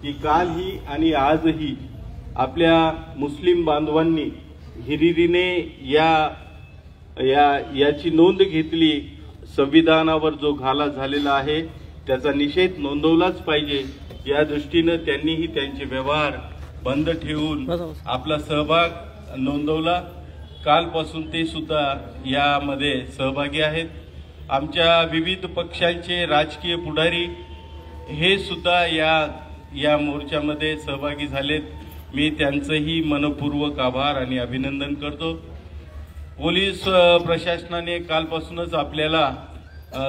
की कालही आणि आजही आपल्या मुस्लिम बांधवांनी हिरिरीने याची नोंद घेतली। संविधानावर जो घाला झालेला आहे त्याचा निषेध नोंदवलाच पाहिजे। या दृष्टीने त्यांनीही त्यांचे व्यवहार बंद ठेवून आपला सहभाग नोंदवला। कालपासून ते सुद्धा यामध्ये सहभागी आहेत। आमच्या विविध पक्षांचे राजकीय पुढारी हे सुद्धा या मोर्चामध्ये सहभागी झालेत। मी त्यांचेही मनपूर्वक आभार आणि अभिनंदन करतो। पोलीस प्रशासनाने कालपासूनच आपल्याला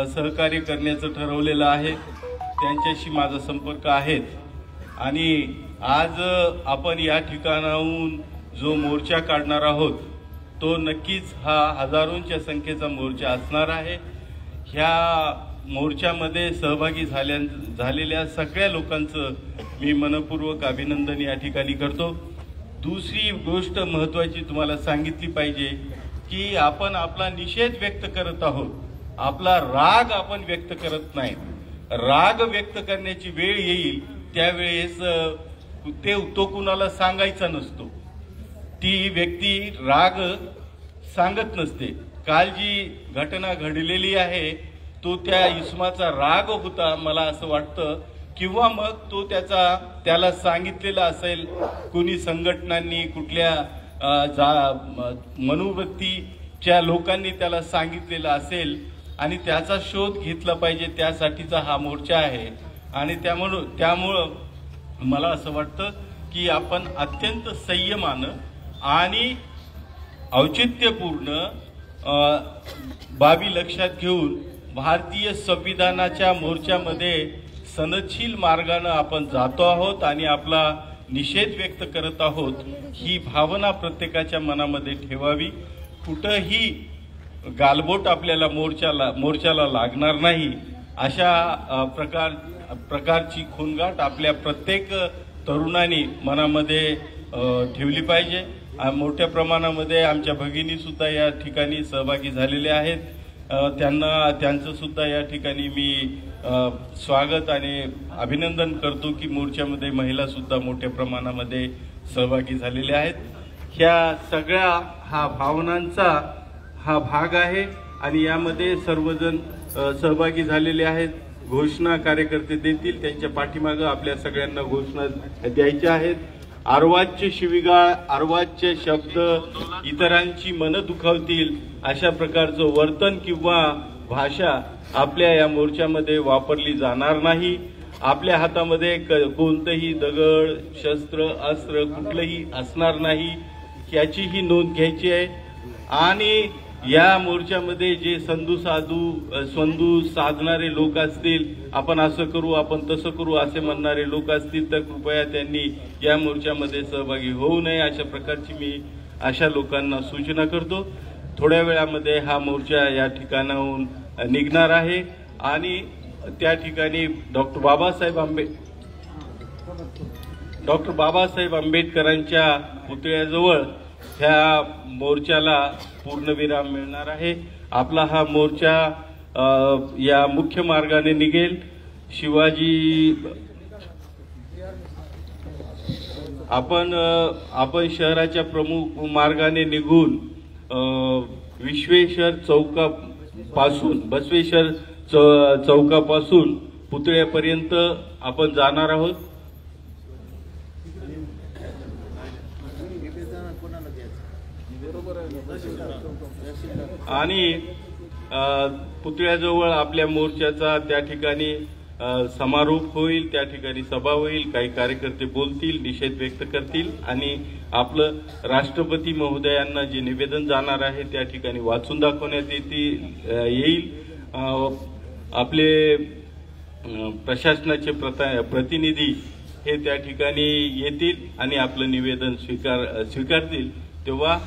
सहकार्य करण्याचं ठरवलेलं आहे। त्यांच्याशी माझा संपर्क आहे आणि आज आपण या ठिकाणाहून जो मोर्चा काढणार आहोत तो नक्कीच हा हजारोंच्या संख्येचा मोर्चा असणार आहे। ह्या मोर्चामध्ये सहभागी झालेल्या सगळ्या लोकांचं मी मनपूर्वक अभिनंदन या ठिकाणी करतो। दुसरी गोष्ट महत्त्वाची तुम्हाला सांगितली पाहिजे की आपण आपला निषेध व्यक्त करत आहोत, आपला राग आपण व्यक्त करत नाही। राग व्यक्त करण्याची वेळ येईल त्यावेळेस तो कुणाला सांगायचा नसतो, ती व्यक्ती राग सांगत नसते। काल जी घटना घडलेली आहे तो त्या इसमाचा राग होता मला असं वाटतं, किंवा मग तो त्याला सांगितलेला असेल कोणी संघटनांनी, कुठल्या मनोवृत्तीच्या लोकांनी त्याला सांगितलेलं असेल आणि त्याचा शोध घेतला पाहिजे, त्यासाठीचा हा मोर्चा आहे। आणि त्यामुळं मला असं वाटतं की आपण अत्यंत संयमानं आणि औचित्यपूर्ण बाबी लक्षात घेऊन भारतीय संविधानाच्या मोर्चामध्ये सनदशील मार्गाने आपण जातो आहोत आणि आपला निषेध व्यक्त करत आहोत। ही भावना प्रत्येकाच्या मनामध्ये ठेवावी। कुठेही गालबोट आपल्याला मोर्चाला लागणार नाही अशा प्रकारची खूणगाठ आपल्या प्रत्येक तरुणांनी मनामध्ये ठेवली पाहिजे। मोठ्या प्रमाणामध्ये आमच्या भगिनी सुद्धा या ठिकाणी सहभागी झालेल्या आहेत। त्यांचं सुद्धा या ठिकाणी मी स्वागत आणि अभिनंदन करतो की मोर्चामध्ये महिला सुद्धा मोठ्या प्रमाणामध्ये सहभागी झालेल्या आहेत। ह्या सगळ्या भावनांचा हा भाग आहे आणि यामध्ये सर्वजण सहभागी झालेले आहेत। घोषणा कार्यकर्ते देतील, त्यांच्या पाठीमागे आपल्या सगळ्यांना घोषणा द्यायच्या आहेत। अर्वाच्य शिवीगाळ, अर्वाच्य शब्द इतरांची मन दुखावतील अशा प्रकारचं वर्तन किंवा भाषा आपल्या या मोर्चामध्ये वापरली जाणार नाही। आपल्या हातामध्ये कोणतंही दगड, शस्त्र, अस्त्र कुठलंही असणार नाही याचीही नोंद घ्यायची आहे। आणि या मोर्चामध्ये जे संधू साधणारे लोक असतील, आपण असं करू, आपण तसं करू असे म्हणणारे लोक असतील तर कृपया त्यांनी या मोर्चामध्ये सहभागी होऊ नये अशा प्रकारची मी अशा लोकांना सूचना करतो। थोड्या वेळामध्ये हा मोर्चा या ठिकाणाहून निघणार आहे आणि त्या ठिकाणी डॉक्टर बाबासाहेब आंबेडकरांच्या पुतळ्याजवळ ह्या मोर्चाला पूर्णविराम मिळणार आहे। आपला हा मोर्चा या मुख्य मार्गाने निघेल। आपण शहराच्या प्रमुख मार्गाने निघून बसवेश्वर चौकापासून पुतळ्यापर्यंत आपण जाणार आहोत। आणि पुतळ्याजवळ आपल्या मोर्चाचा त्या ठिकाणी समारोप होईल, त्या ठिकाणी सभा होईल, काही कार्यकर्ते बोलतील, निषेध व्यक्त करतील आणि आपलं राष्ट्रपती महोदयांना जे निवेदन जाणार आहे त्या ठिकाणी वाचून दाखवण्यात येईल। आपले प्रशासनाचे प्रतिनिधी हे त्या ठिकाणी येतील आणि आपलं निवेदन स्वीकारतील। तेव्हा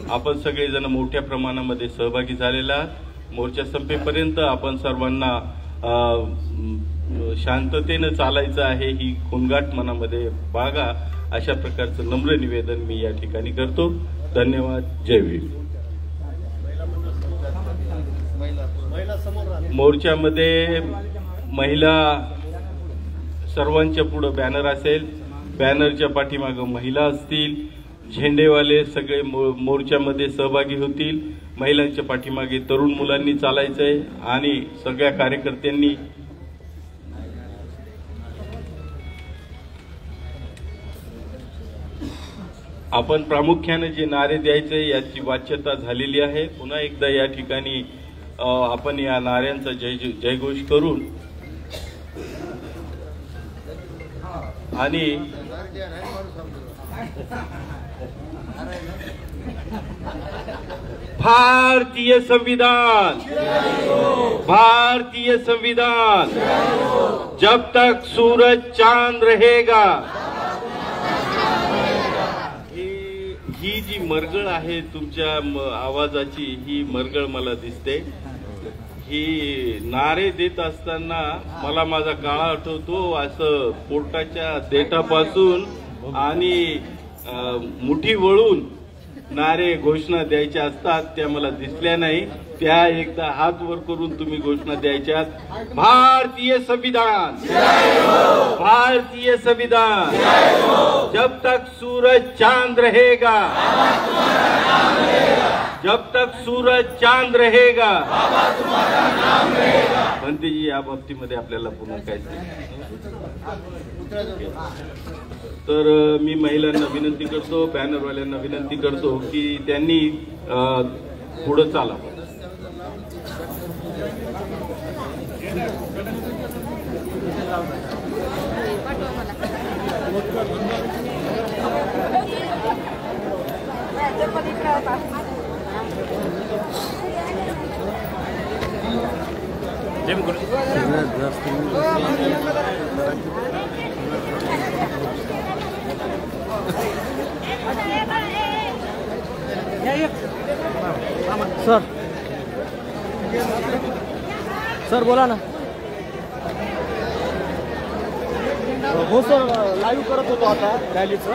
आपण सगळेजण मोठ्या प्रमाणामध्ये सहभागी झालेला आहात। मोर्चा संपेपर्यंत आपण सर्वांना शांततेने चालायचं आहे, ही खूणगाठ मनामध्ये बाळगा अशा प्रकारचं नम्र निवेदन मी या ठिकाणी करतो। धन्यवाद। जय भीम। मोर्चामध्ये महिला सर्वांच्या पुढे बॅनर असेल, बॅनरच्या पाठीमागे महिला असतील, झेंडेवाले सगळे मोर्चामध्ये सहभागी होतील, महिलांच्या पाठीमागे तरुण मुलांनी चालायचंय आणि सगळ्या कार्यकर्त्यांनी आपण प्रामुख्याने जे नारे द्यायचे याची वाच्यता झालेली आहे। पुन्हा एकदा या ठिकाणी आपण या नाऱ्यांचा जयघोष करून आणि भारतीय संविधान, भारतीय संविधान, जब तक सूरज चांद रहेगा। ही जी मरगळ आहे तुमच्या आवाजाची, ही मरगळ मला दिसते। ही नारे देत असताना मला माझा काळ आठवतो, असं पोटाच्या देठापासून आणि मुठी वळून नारे घोषणा द्यायच्या असतात, त्या मला दिसल्या नाही। त्या एकदा हात वर करून तुम्ही घोषणा द्यायच्यात। भारतीय संविधान, भारतीय संविधान, जब तक सूरज चांद रहेगा, जब तक सूरज चांद रहेगा। पंतजी या बाबतीमध्ये आपल्याला पुन्हा काय तर मी महिलांना विनंती करतो, बॅनरवाल्यांना विनंती करतो की त्यांनी पुढे चालावं। सर सर बोला ना। हो सर, लाईव्ह करत होतो आता रॅलीचं।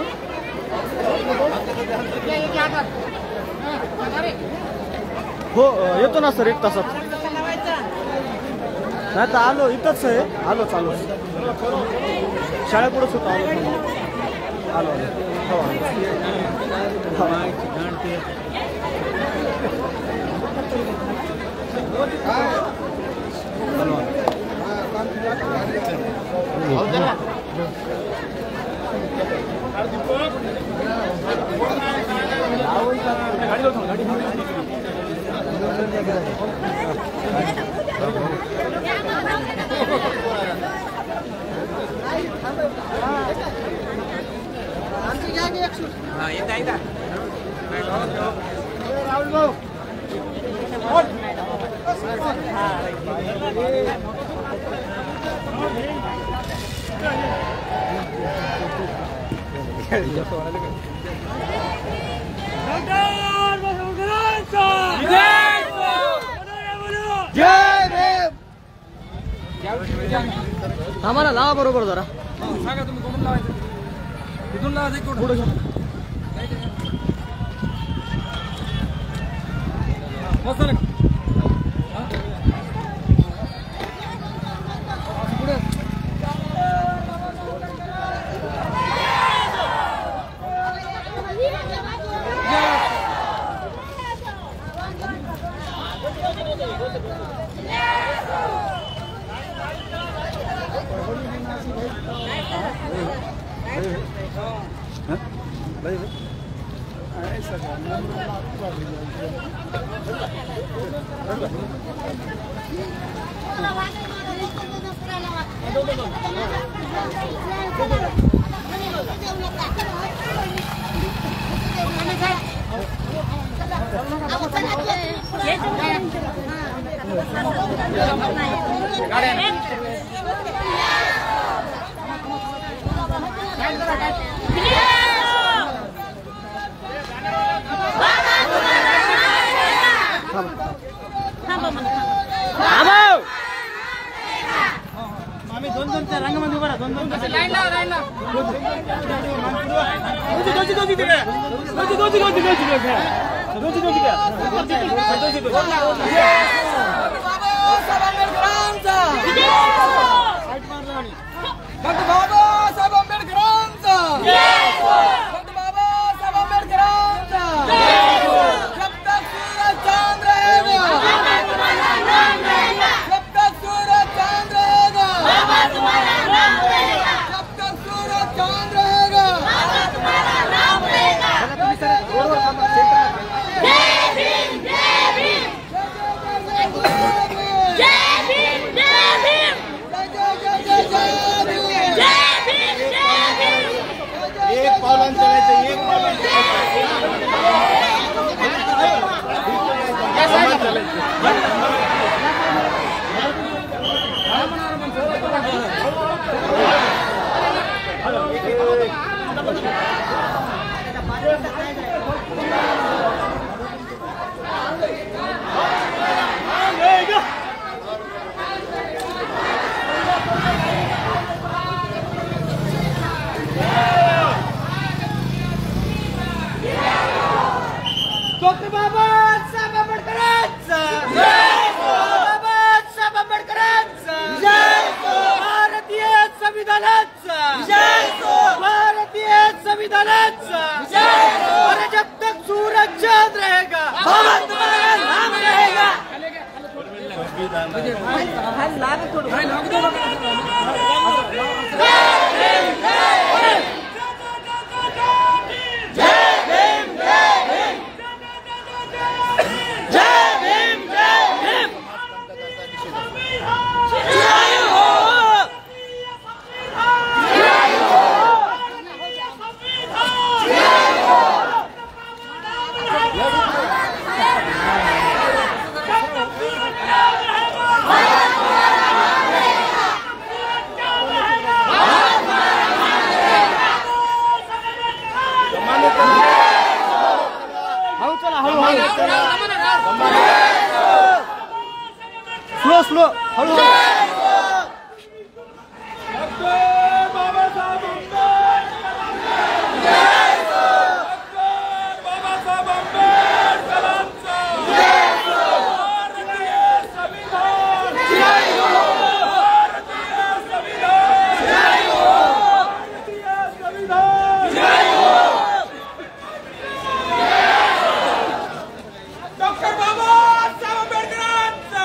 हो येतो ना सर, 1 तासात। नाही तर आलो, इथंच आहे, आलो चालू शाळेपुढेच होतो, आलो आलो आम्हाला लावा बरोबर जरा सांगा, तुम्ही कुठून लावायचं, कुठून लावायचं, पुढे घ्या। डॉक्टर बाबासाहेब आंबेडकरांचा डॉक्टर बाबासाहेब आंबेडकरांचा जब तक सूरज चांद रहेगा जब तक सूरज चांद रहेगा जब तक सूरज चांद रहेगा एक पावलांचं चलायचं एक पावलांचं डॉक्टर बाबासाहेब आंबेडकरांचा बाबासाहेब आंबेडकरांचा भारतीय संविधानाचा भारतीय संविधानाचा और जब तक सूरज चांद रहेगा भारत तुम्हारा नाम रहेगा स्लो स्लो हळू डॉक्टर बाबासाहेब आंबेडकरांचा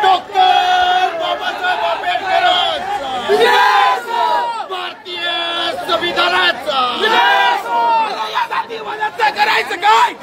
डॉक्टर बाबासाहेब आंबेडकरांचा, भारतीय संविधानाचा, करायचं काय?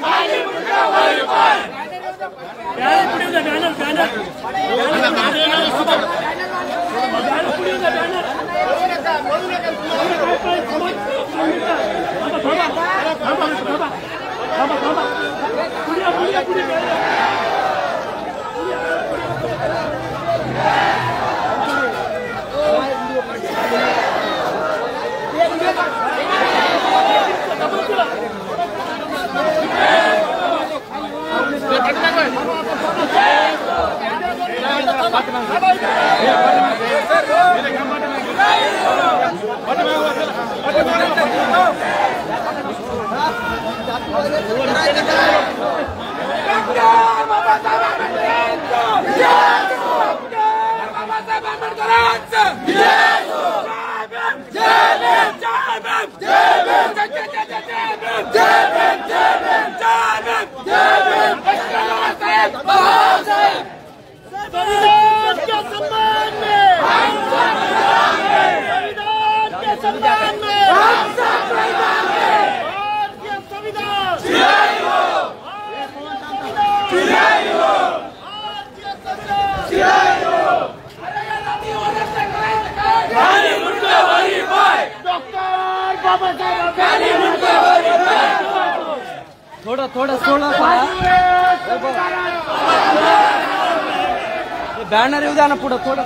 थोडं बॅनर येऊ द्या ना पुढं थोडं.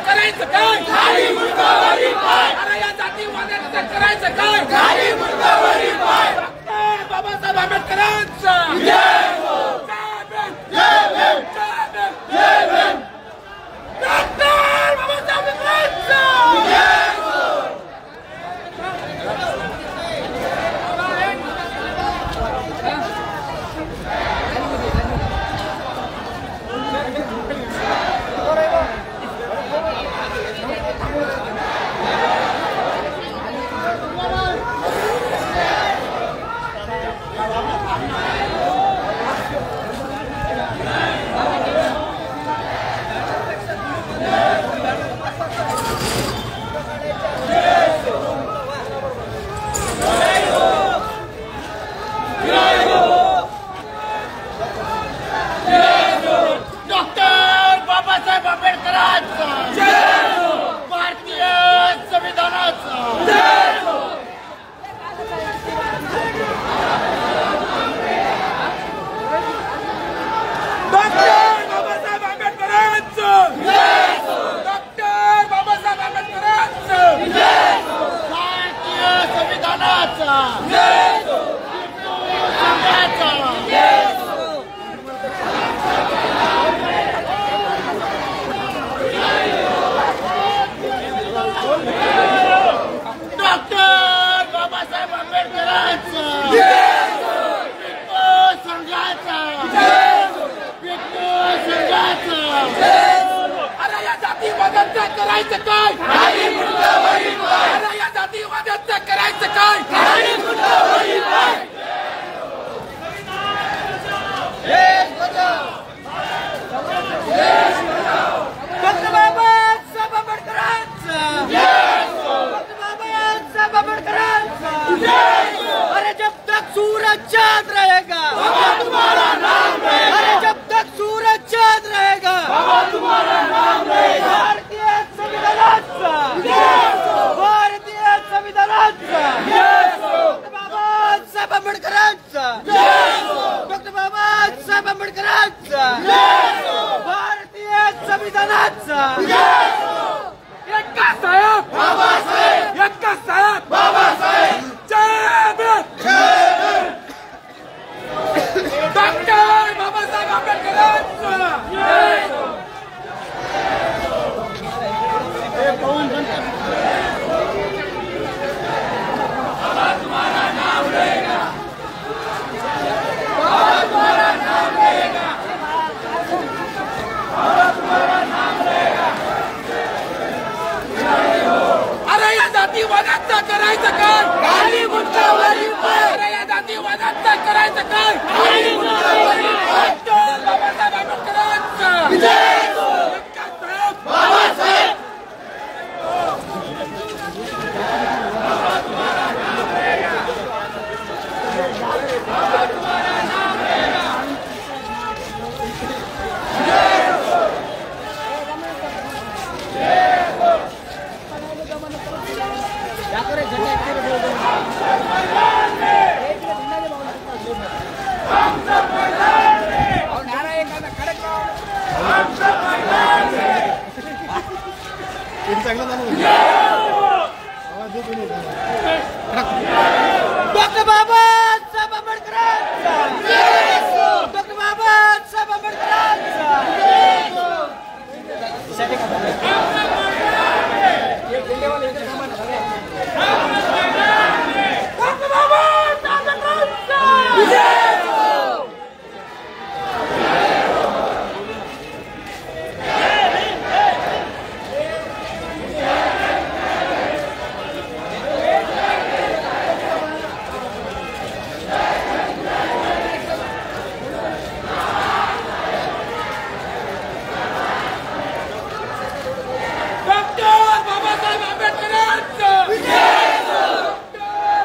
करायचं काय? खाली मुंडावरी पाय. अरे या जातीवाद्यांचं करायचं काय? खाली मुंडावरी पाय. डॉक्टर बाबासाहेब आंबेडकरांचा जय हो. जय भीम. जय भीम. डॉक्टर बाबासाहेब आंबेडकरांचा जय हो. करायचं काय? खाली मुंडावरी पाय. अरे या जातीवाद्यांचं करायचं काय? खाली मुंडावरी पाय. डॉक्टर बाबासाहेब आंबेडकरांचा जय हो. डॉक्टर बाबासाहेब आंबेडकरांचा जय हो. अरे जब तक सूरज चांद रहेगा तुम्हारा नाम रहेगा. अरे जब तक संविधानाचा भारतीय संविधानाचा एक्का साहेब बाबासाहेब एक्का साहेब बाबासाहेब जय भीम डॉक्टर बाबासाहेब आंबेडकरांचा जातीवादाचा करायचं काय खाली मुंडावरील पाय अरे या जातीवादाचा करायचं काय खाली मुंडावरील पाय बाबासाहेब आंबेडकरांचा विजय हो बाबासाहेब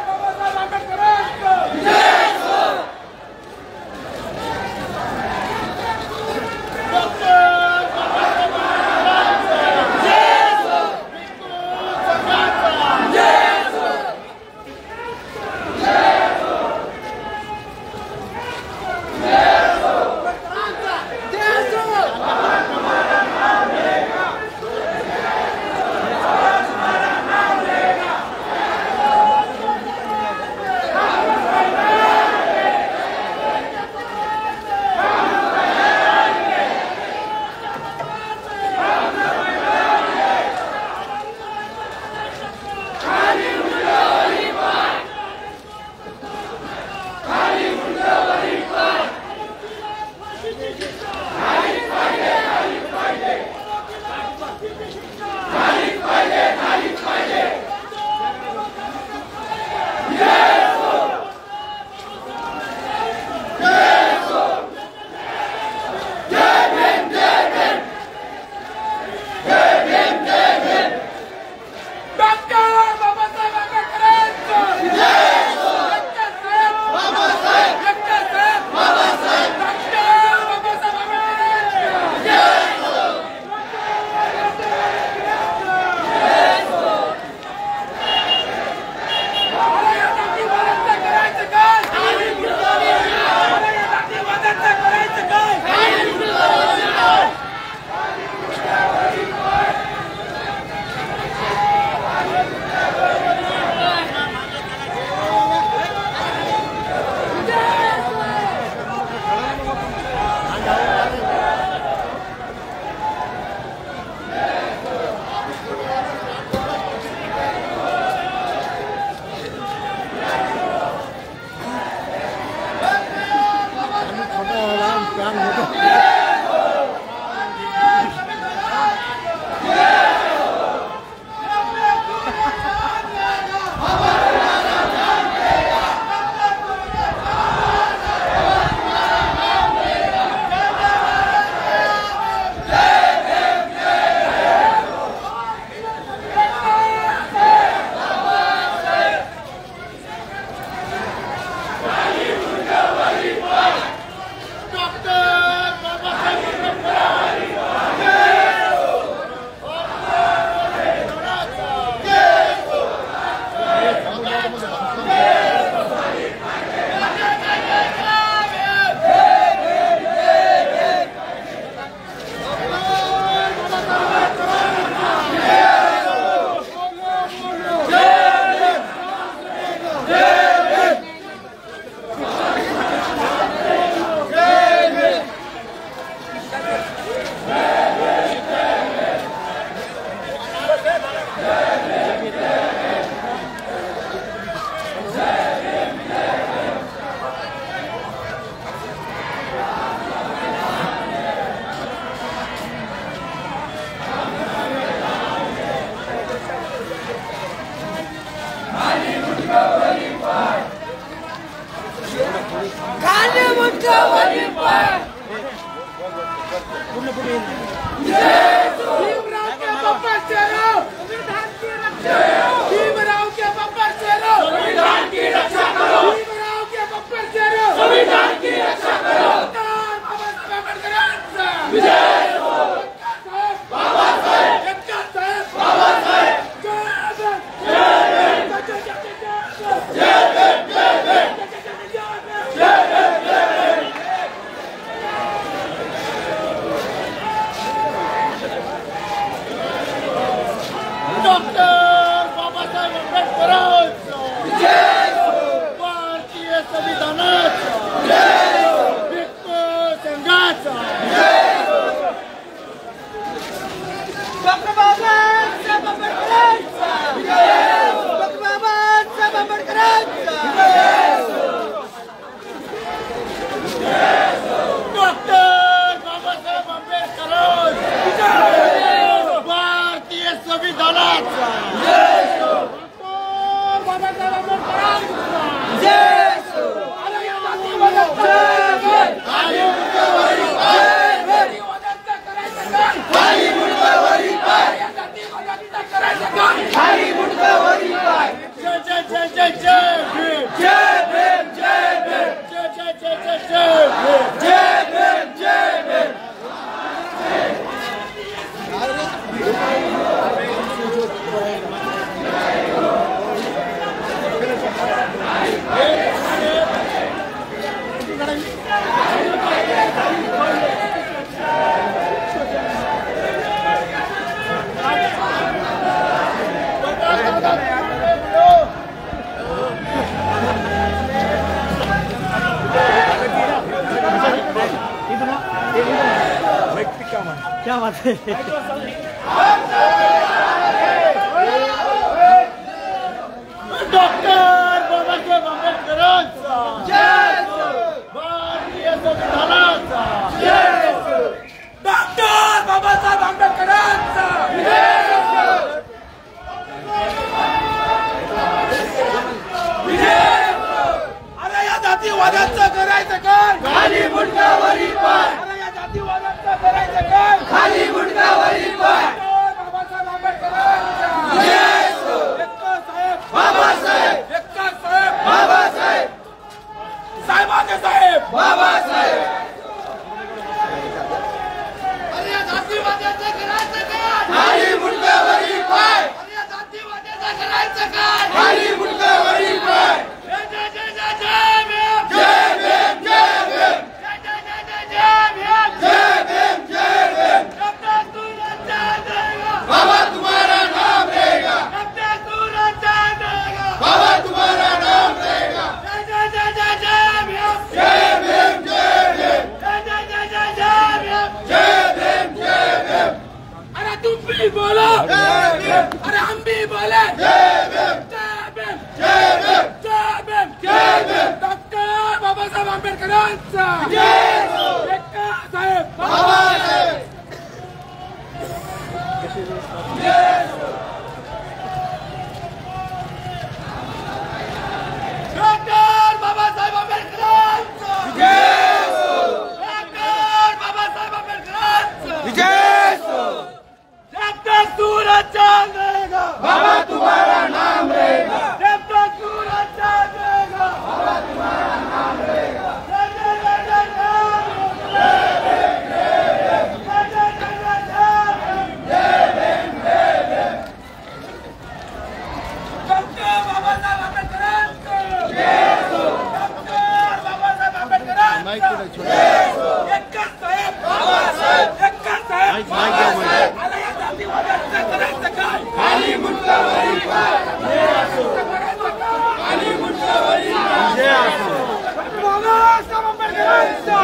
डॉक्टर बाबासाहेब आंबेडकरांचा डॉक्टर बाबासाहेब आंबेडकरांचा भीमराव के बब्बर शेरों संविधान की रक्षा करो। भीमराव के बब्बर शेरों संविधान की रक्षा करो। भीमराव के बब्बर शेरों संविधान की रक्षा करो। बाबा साहेब आंबेडकरांचा विजय हो। बाबा साहेब बाबा साहेब जय भीम जय भीम जय भीम जय भीम जय भीम। डॉक्टर बाबासाहेब आंबेडकरांचा भारतीय संविधानाचा भिक्ख संघाचा डॉक्टर बाबासाहेब आंबेडकरांचा डॉक्टर बाबासाहेब आंबेडकरांचा डॉक्टर बाबासाहेब आंबेडकरांचा भारतीय संविधानाचा बाबासाहेब आंबेडकरांचा क्या बात है। डॉक्टर बाबासाहेब आंबेडकरांचा भारतीय संविधानाचा डॉक्टर बाबासाहेब आंबेडकरांचा अरे या जातीवादाचं करायचं काय खाली मुंडावरी पाय। अरे या जातीवादाचं करायचं काय खाली मुंडावरी पाय। बाबासाहेब आंबेडकरांचा साहेब बाबासाहेब साहेब बाबासाहेब साहेबांचे साहेब बाबासाहेब। अरे या जातीवादाचं करायचं काय खाली मुंडावरी पाय। अरे या जातीवादाचं करायचं काय खाली मुंडावरी पाय। जय जय जय जय जय भीम जय भीम जय भीम जय जय जय जय जय भीम जय भीम जय भीम। जब तक तू राजा देगा बाबा तुम्हारा नाम रहेगा। जब तक तू राजा देगा बाबा तुम्हारा नाम रहेगा। जय जय जय जय जय भीम जय भीम जय भीम जय जय जय जय जय भीम जय भीम जय भीम। अरे तुम भी बोलो जय भीम। अरे हम भी बोले जय भीम जय भीम जय भीम जय भीम जय भीम। डॉक्टर बाबासाहेब आंबेडकरांचा साहेब बाबासाहेब डॉक्टर बाबासाहेब आंबेडकरांचा डॉक्टर बाबासाहेब आंबेडकरांचा जब तक सूरज चांद रहेगा बाबा तुम्हारा नाम रहेगा। जब तक सूरज चांद रहेगा बाबा तुम्हारा नाम रहेगा। जय जय जय जय जय भीम जय जय जय जय जय भीम जय भीम। डॉक्टर बाबासाहेब आंबेडकरांचा डॉक्टर बाबासाहेब आंबेडकरांचा एकच साहेब बाबासाहेब एकच साहेब बाबासाहेब। अरे या जातीवादाचं करायचं काय खाली मुंडावरी पाय। खाली मुंडावरी पाय। बाबासाहेब आंबेडकरांचा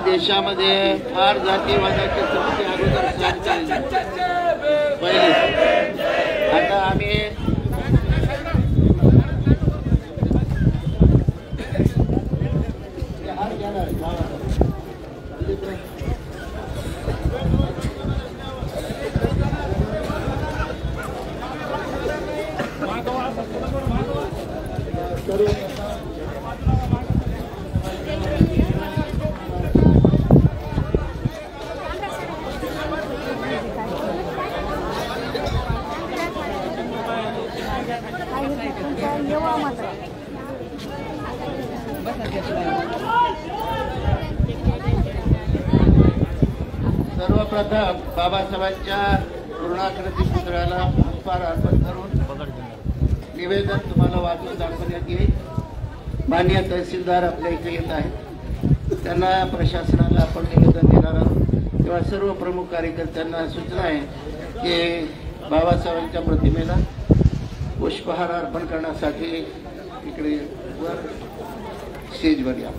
देशामध्ये फार जातीवादाची समस्या अगोदर सहन केली पहिले. आता आम्ही सर्वप्रथम बाबासाहेबांच्या पूर्णाकृती पुतळ्याला पुष्पहार अर्पण करून निवेदन तुम्हाला वाचून दाखवण्यात येईल. माननीय तहसीलदार आपल्या इथे येत आहेत, त्यांना प्रशासनाला आपण निवेदन देणार आहोत. तेव्हा सर्व प्रमुख कार्यकर्त्यांना सूचना आहे की बाबासाहेबांच्या प्रतिमेला पुष्पहार अर्पण करण्यासाठी इकडे वर स्टेजवर या.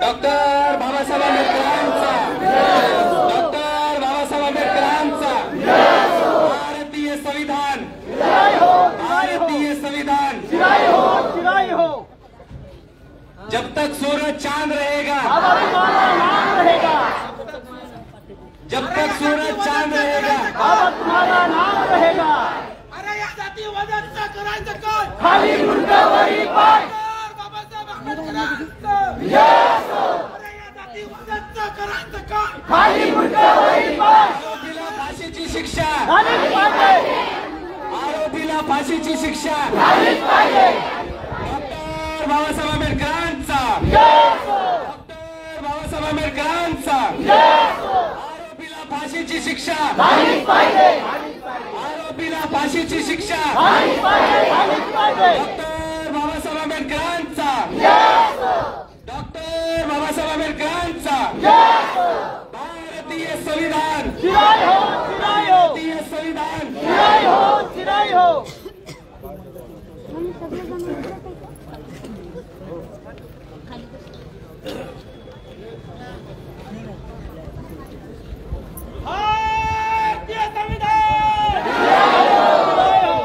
डॉक्टर बाबासाहेब आंबेडकरांचा, डॉक्टर बाबासाहेब आंबेडकरांचा भारतीय संविधान, भारतीय संविधान. जब तक सूरज चांद रहेगा, जब तक सूरज चांद रहेगा, तुम्हारा नाम रहेगा. अरे या जातीवादाचं करायचं काय? खाली मुंडावरी पाय. बाबासाहेब आंबेडकरांचा अरे या जातीवादाचं करायचं काय? खाली मुंडावरी पाय. आरोपीला फाशीची शिक्षा, झालीच पाहिजे, आरोपीला फाशीची शिक्षा. झालीच पाहिजे. डॉक्टर बाबासाहेब आंबेडकरांचा, डॉक्टर बाबासाहेब आंबेडकरांचा आरोपीला फाशीची शिक्षा, झालीच पाहिजे, आरोपीला फाशीची शिक्षा. झालीच पाहिजे, झालीच पाहिजे. डॉक्टर बाबासाहेब आंबेडकरांचा, डॉक्टर बाबासाहेब आंबेडकरांचा भारतीय संविधान, चिराय हो, चिराय हो, भारतीय संविधान. चिराय हो, चिराय हो. भारतीय संविधान,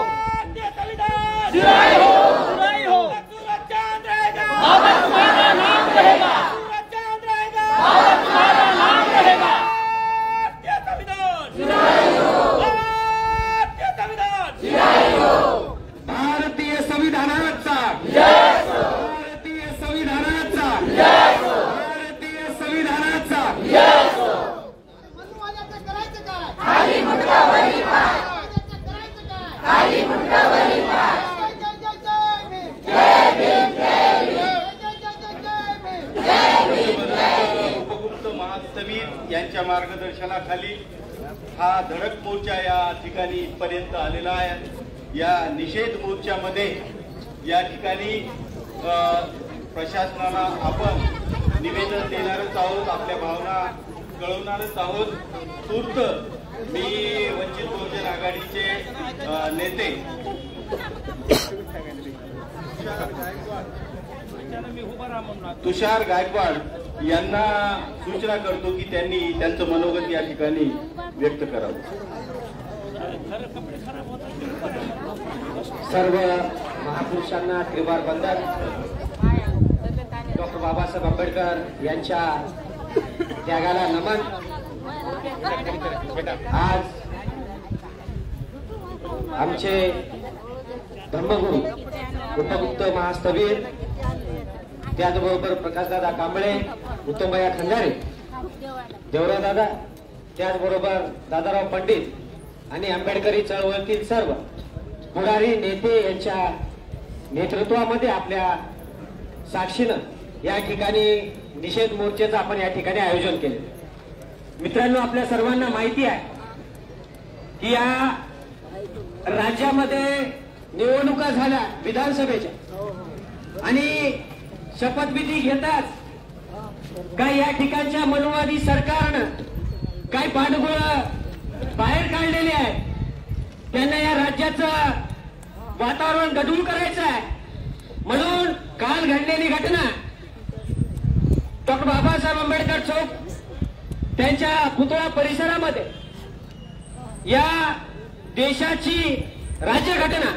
भारतीय संविधान. चिराय हो, चिराय हो. सूरज चांद रहेगा, बाबा तुम्हारा नाम रहेगा, सूरज चांद रहेगा, बाबा तुम्हारा नाम रहेगा. भारतीय संविधान, भारतीय संविधान, भारतीय संविधानाचा, भारतीय संविधानाचा, भारतीय संविधानाचा. मनुवाद्याचं करायचं काय? खाली मुंडावरी पाय. मनुवाद्याचं करायचं काय? खाली मुंडावरी पाय. जय जय जय जय भीम. जय जय जय जय भीम. उपगुप्त महास्तवीर यांच्या मार्गदर्शनाखाली हा धडक मोर्चा या ठिकाणी इथपर्यंत आलेला आहे. या निषेध मोर्चामध्ये या ठिकाणी प्रशासनाला आपण निवेदन देणारच आहोत, आपल्या भावना कळवणारच आहोत. तूर्त मी वंचित बहुजन आघाडीचे नेते तुषार गायकवाड यांना सूचना करतो की त्यांनी त्यांचं मनोगत या ठिकाणी व्यक्त करावं. सर्व महापुरुषांना त्रिवार वंदन. डॉक्टर बाबासाहेब आंबेडकर यांच्या त्यागाला नमन. आज आमचे धर्मगुरू उपगुप्त महास्तवीर, त्याचबरोबर प्रकाशदादा कांबळे, उत्तमभैया खंदारे, देवराव दादा, त्याचबरोबर दादाराव पंडित आणि आंबेडकरी चळवळीतील सर्व पुढारी नेते यांच्या नेतृत्वामध्ये आपल्या साक्षीनं या ठिकाणी निषेध मोर्चाचं आपण या ठिकाणी आयोजन केले. मित्रांनो, आपल्या सर्वांना माहिती आहे की या राज्यामध्ये निवडणुका झाल्या विधानसभेच्या आणि शपथविधी घेताच काही या ठिकाणच्या मनुवादी सरकारनं काही पाठबळ बाहेर काढलेले आहेत. त्यांना या राज्याचं वातावरण गढूळ करायचं आहे म्हणून काल घडलेली घटना डॉक्टर बाबासाहेब आंबेडकर चौक त्यांच्या पुतळा परिसरामध्ये या देशाची राज्यघटना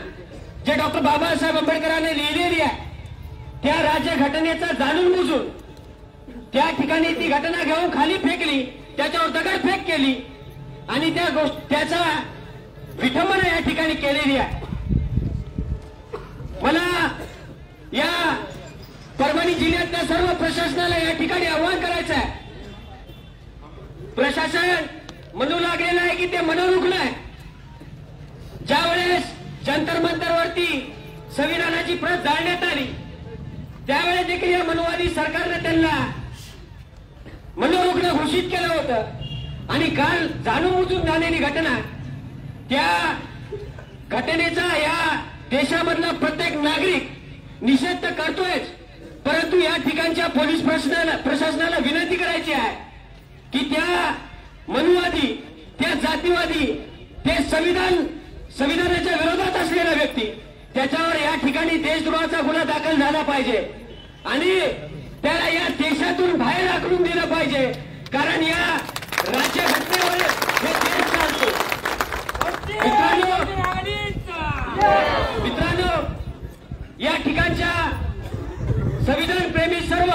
जे डॉक्टर बाबासाहेब आंबेडकरांनी लिहिलेली आहे त्या राज्यघटनेचा जाणून बुजून त्या ठिकाणी ती घटना घेऊन खाली फेकली, त्याच्यावर दगडफेक केली आणि त्याचा विठंबना या ठिकाणी केलेली आहे. मला या परभणी जिल्ह्यातल्या सर्व प्रशासनाला या ठिकाणी आवाहन करायचं आहे. प्रशासन म्हणू लागलेलं आहे की ते मनोरुग्ण आहे. ज्यावेळेस जंतर मंतरवरती संविधानाची प्रत जाळण्यात आली त्यावेळेस देखील या मनुवादी सरकारने त्यांना मनोरुग्ण घोषित केलं होतं आणि काल जाणून बुजून झालेली घटना, त्या घटनेचा या देशामधला प्रत्येक नागरिक निषेध तर करतोयच, परंतु या ठिकाणच्या पोलीस प्रशासनाला विनंती करायची आहे की त्या मनुवादी, त्या जातीवादी, ते संविधानाच्या विरोधात असलेला व्यक्ती त्याच्यावर या ठिकाणी देशद्रोहाचा गुन्हा दाखल झाला पाहिजे आणि त्याला या देशातून बाहेर हाकलून दिलं पाहिजे. कारण या राज्यघटनेवर हे देश चालतो. मित्रांनो, या ठिकाणच्या संविधान प्रेमी सर्व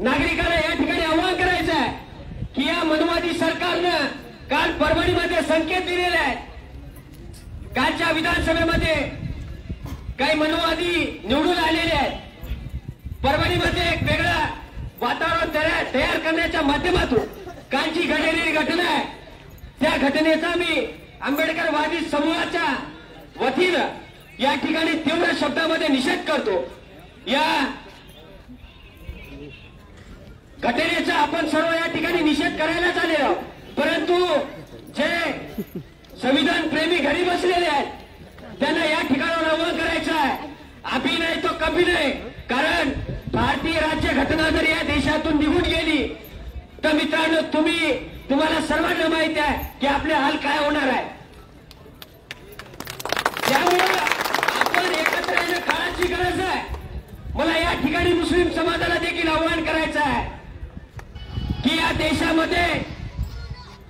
नागरिकांना या ठिकाणी आवाहन करायचं आहे की या मनुवादी सरकारनं काल परभणीमध्ये संकेत दिलेले आहेत. कालच्या विधानसभेमध्ये काही मनुवादी निवडून आलेले आहेत. परभणीमध्ये एक वेगळं वातावरण तयार करण्याच्या माध्यमातून कालची घडलेली घटना आहे. त्या घटनेचा मी आंबेडकरवादी समूहाच्या वतीनं या ठिकाणी तीव्र शब्दामध्ये निषेध करतो. या घटनेचा आपण सर्व या ठिकाणी निषेध करायलाच आलेलो आहोत, परंतु जे संविधान प्रेमी घरी बसलेले आहेत त्यांना या ठिकाणावर आवाहन करायचं आहे, अभी नाही तो कभी नाही. कारण भारतीय राज्यघटना जर या देशातून निघून गेली तर मित्रांनो, तुम्हाला सर्वांना माहिती आहे की आपले हाल काय होणार आहे. त्यामुळे आपण एकत्र येणं काळाची गरज आहे. मला या ठिकाणी मुस्लिम समाजाला देखील आवाहन करायचं आहे की या देशामध्ये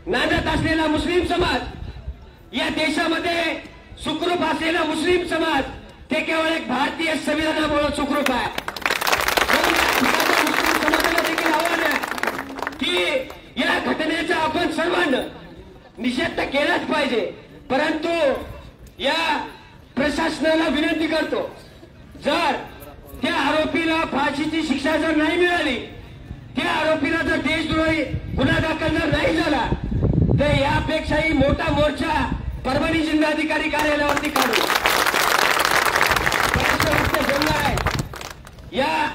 नांदत असलेला मुस्लिम समाज, या देशामध्ये सुखरूप असलेला मुस्लिम समाज, ते केवळ एक भारतीय संविधानामुळे सुखरूप आहे. मुस्लिम समाजाला देखील आव्हान आहे की या घटनेचा आपण सर्वांना निषेध तर केलाच पाहिजे, परंतु या प्रशासनाला विनंती करतो, जर त्या आरोपीला फाशीची शिक्षा जर नाही मिळाली, त्या आरोपीला जर देशद्रोही गुन्हा दाखल जर नाही झाला तर यापेक्षाही मोठा मोर्चा परभणी जिल्हाधिकारी कार्यालयावरती काढू. या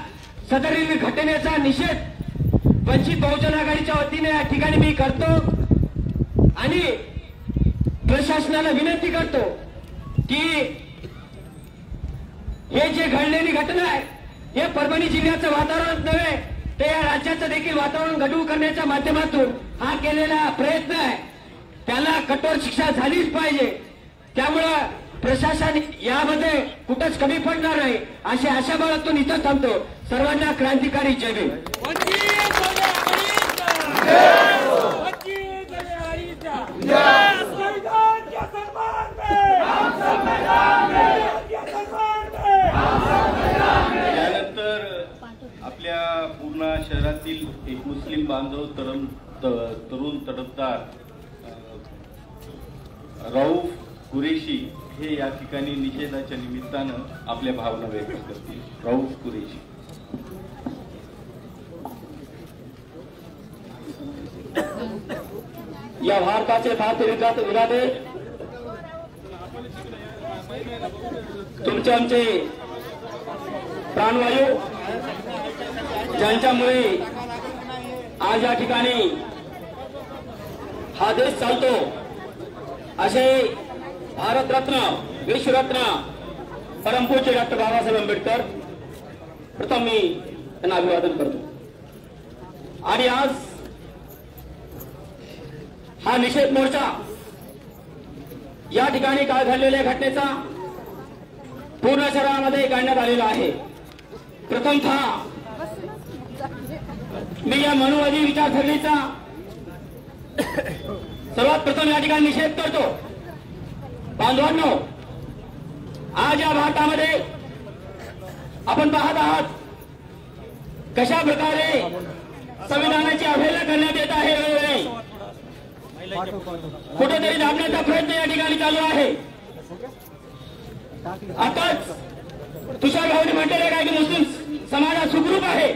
सदरील घटनेचा निषेध वंचित बहुजन आघाडीच्या वतीने या ठिकाणी मी करतो आणि प्रशासनाला विनंती करतो की हे जे घडलेली घटना आहे हे परभणी जिल्ह्याचं वातावरण नव्हे, तर या राज्याचं देखील वातावरण गढूळ करण्याच्या माध्यमातून हा केलेला प्रयत्न आहे, त्याला कठोर शिक्षा झालीच पाहिजे. त्यामुळं प्रशासन यामध्ये कुठंच कमी पडणार नाही अशी आशा बाळगून इथं थांबतो. सर्वांना क्रांतिकारी जय भीम. त्यानंतर आपल्या पूर्णा शहरातील एक मुस्लिम बांधव तरुण तडफदार रऊफ कुरेशी हे या ठिकाणी निषेधाच्या निमित्तानं आपल्या भावना व्यक्त करतील. रऊफ कुरेशी. या भारताचे भारतीय विराटे तुमचे आमचे प्राणवायू ज्यांच्यामुळे आज या ठिकाणी हा देश चालतो असे भारतरत्न विश्वरत्न परमपूज्य डॉक्टर बाबासाहेब आंबेडकर प्रथम मी त्यांना अभिवादन करतो. आणि आज हा निषेध मोर्चा या ठिकाणी काल घडलेल्या घटनेचा पूर्ण शहरामध्ये काढण्यात आलेला आहे. प्रथमतः मी या मनुवादी विचारसरणीचा सर्वात प्रथम या ठिकाणी निषेध करतो. बांधवांनो, आज या भारतामध्ये आपण पाहत आहात कशा प्रकारे संविधानाची अवहेलना करण्यात येत आहे. वेळोवेळी कुठेतरी दाबण्याचा प्रयत्न या ठिकाणी चालू आहे. आताच तुषार भाऊने म्हटलेलं काय की मुस्लिम समाज हा सुखरूप आहे.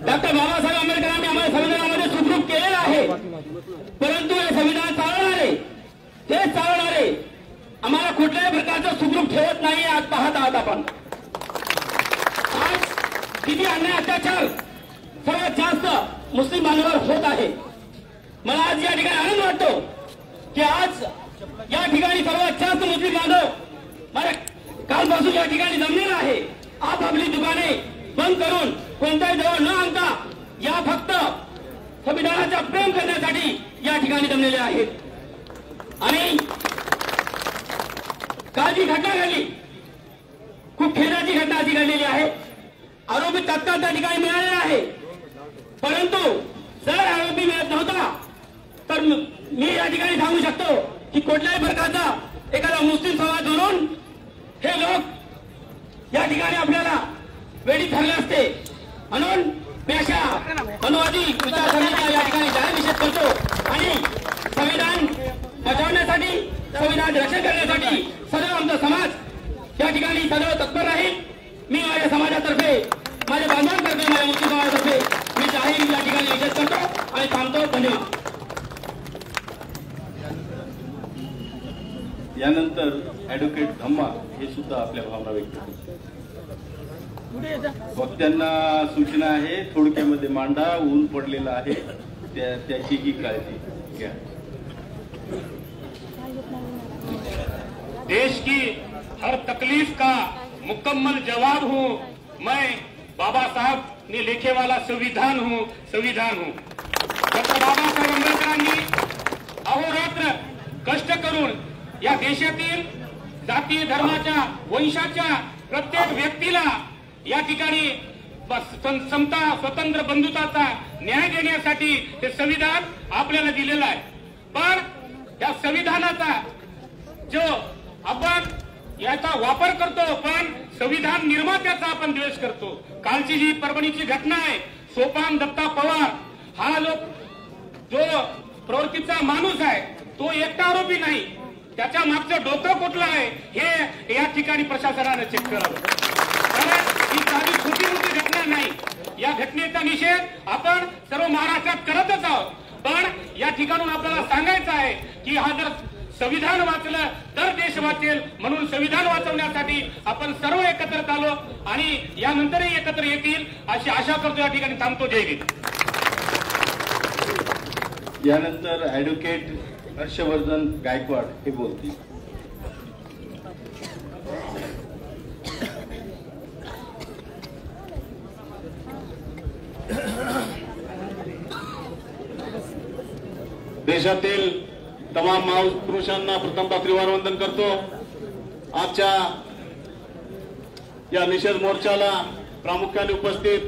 डॉक्टर बाबासाहेब आंबेडकरांनी आम्हाला संविधानामध्ये सुखरूप केलेलं आहे, परंतु हे संविधान चालवणारे तेच चालवणारे आम्हाला कुठल्याही प्रकारचं सुखरूप ठेवत नाही. आज पाहत आहात आपण आज किती अन्याय अत्याचार सर्वात जास्त मुस्लिम बांधवांवर होत आहे. मला आज या ठिकाणी आनंद वाटतो की आज या ठिकाणी सर्वात जास्त मुस्लिम बांधव मला कालपासून या ठिकाणी जमलेला आहे. आपापली दुकाने बंद करून कोणत्याही जवळ न आणता या फक्त संविधानाचा प्रेम करण्यासाठी या ठिकाणी जमलेले आहेत. आणि काल जी घटना घडली खूप खेदाची घटना अशी घडलेली आहे. आरोपी तत्काळ त्या ठिकाणी मिळालेला आहे, परंतु जर आरोपी मिळत नव्हता तर मी या ठिकाणी सांगू शकतो की कुठल्याही प्रकारचा एखादा मुस्लिम समाज म्हणून हे लोक या ठिकाणी आपल्याला वेळी ठरले असते. म्हणून मी अशा मनुवादी विचारसरणीचा या ठिकाणी जाहीर निषेध करतो आणि संविधान बचावण्यासाठी संविधान रक्षण करण्यासाठी सर्व आमचा समाज या ठिकाणी सर्व तत्पर राहील. मी माझ्या समाजातर्फे माझ्या बांधवांतर्फे माझ्या मुस्लिम समाजातर्फे मी जाहीर या ठिकाणी निषेध करतो आणि थांबतो. धन्यवाद. यानंतर ऍडव्होकेट धम्मा हे सुद्धा आपल्या भावना व्यक्त करतात. वक्त्यांना सूचना आहे, थोडक्यामध्ये मांडा, ऊन पडलेला आहे त्याचीही काळजी घ्या. देश की हर तकलीफ का मुकम्मल जवाब हूँ मैं, बाबा साहब ने लिखे वाला संविधान हूँ. डॉक्टर बाबासाहेब आंबेडकरांनी अहोरात्र कष्ट करून या देशातील जातीय धर्माच्या वंशाच्या प्रत्येक व्यक्तीला या ठिकाणी समता स्वतंत्र बंधुताचा न्याय देण्यासाठी हे संविधान आपल्याला दिलेलं आहे. पण या संविधानाचा जो आपण याचा वापर करतो, पण संविधान निर्मात्याचा आपण द्वेष करतो. कालची जी परभणीची घटना आहे, सोपान दत्ता पवार हा जो प्रवृत्तीचा माणूस आहे तो एकटा आरोपी नाही, त्याच्या मागचं डोकं कुठलं आहे हे या ठिकाणी प्रशासनाने चेक करावं. कारण ही साधी छोटी मोठी घटना नाही. या घटनेचा निषेध आपण सर्व महाराष्ट्रात करतच आहोत, पण या ठिकाणून आपल्याला सांगायचं आहे की हा जर संविधान वाचलं तर देश वाचेल. म्हणून संविधान वाचवण्यासाठी आपण सर्व एकत्र आलो आणि यानंतरही एकत्र येतील अशी आशा करतो. या ठिकाणी थांबतो. जय हिंद. यानंतर ऍडव्होकेट हर्षवर्धन गायकवाड हे बोलतील. देशातील तमाम महापुरुषांना प्रथमतः त्रिवार वंदन करतो. आजच्या या निषेध मोर्चाला प्रामुख्याने उपस्थित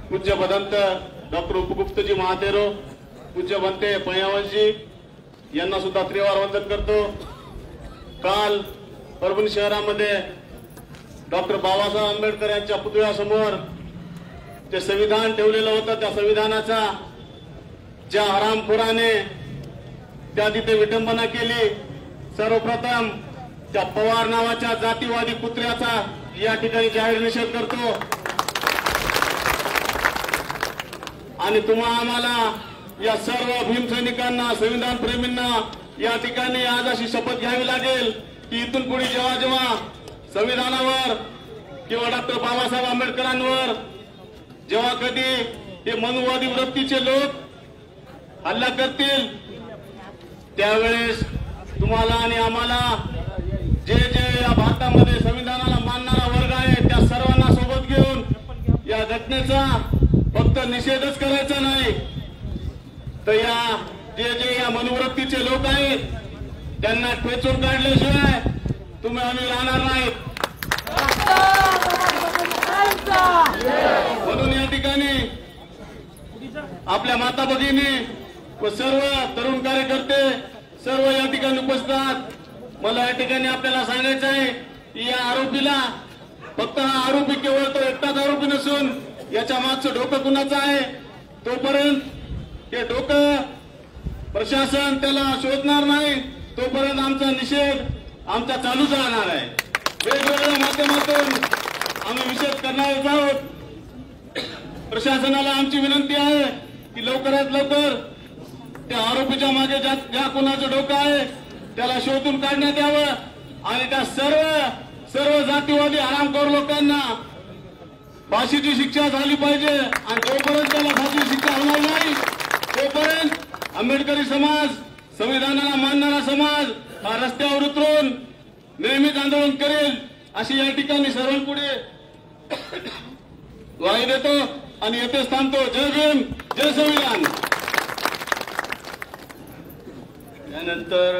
पूज्य भदंत डॉक्टर उपगुप्तजी महातेरो, पूज्य बनते पयावंशी यांना सुद्धा त्रिवार वंदन करतो. काल परभणी शहरामध्ये डॉक्टर बाबासाहेब आंबेडकर यांच्या पुतळ्यासमोर जे संविधान ठेवलेलं होतं, त्या संविधानाचा ज्या हरामखोराने त्या तिथे विटंबना केली, सर्वप्रथम त्या पवार नावाच्या जातीवादी कुत्र्याचा या ठिकाणी जाहीर निषेध करतो आणि आम्हाला या सर्व भीमसैनिकांना संविधान प्रेमींना या ठिकाणी आज अशी शपथ घ्यावी लागेल की इथून पुढे जेव्हा जेव्हा संविधानावर किंवा डॉक्टर बाबासाहेब आंबेडकरांवर जेव्हा कधी हे मनुवादी वृत्तीचे लोक हल्ला करतील त्यावेळेस तुम्हाला आणि आम्हाला जे जे या भारतामध्ये संविधानाला मानणारा वर्ग आहे त्या सर्वांना सोबत घेऊन या घटनेचा फक्त निषेधच करायचा नाही तर या मनुवृत्तीचे लोक आहेत त्यांना ठेचून काढल्याशिवाय आम्ही राहणार नाहीत. म्हणून या ठिकाणी आपल्या माता भगिनी व सर्व तरुण कार्यकर्ते सर्व या ठिकाणी उपस्थित मला या ठिकाणी आपल्याला सांगायचं आहे की या आरोपीला फक्त हा आरोपी केवळ तो एकटाच आरोपी नसून याच्या मागचं डोकं कुणाचं आहे तोपर्यंत ते डोकं प्रशासन त्याला शोधणार नाही तोपर्यंत आमचा निषेध आमचा चालूच राहणार आहे. वेगवेगळ्या माध्यमातून आम्ही निषेध करणारच आहोत. प्रशासनाला आमची विनंती आहे की लवकरात लवकर त्या आरोपीच्या मागे ज्या कुणाचं डोकं आहे त्याला शोधून काढण्यात यावं आणि त्या सर्व जातीवादी हरामखोर लोकांना फाशीची शिक्षा झाली पाहिजे आणि जोपर्यंत त्याला फाशीची शिक्षा होणार नाही तोपर्यंत आंबेडकरी समाज संविधानाला मानणारा समाज हा रस्त्यावर उतरून नेहमीच आंदोलन करेल अशी या ठिकाणी सर्वांपुढे ग्वाही देतो आणि येथेच थांबतो. जय भीम जय संविधान. त्यानंतर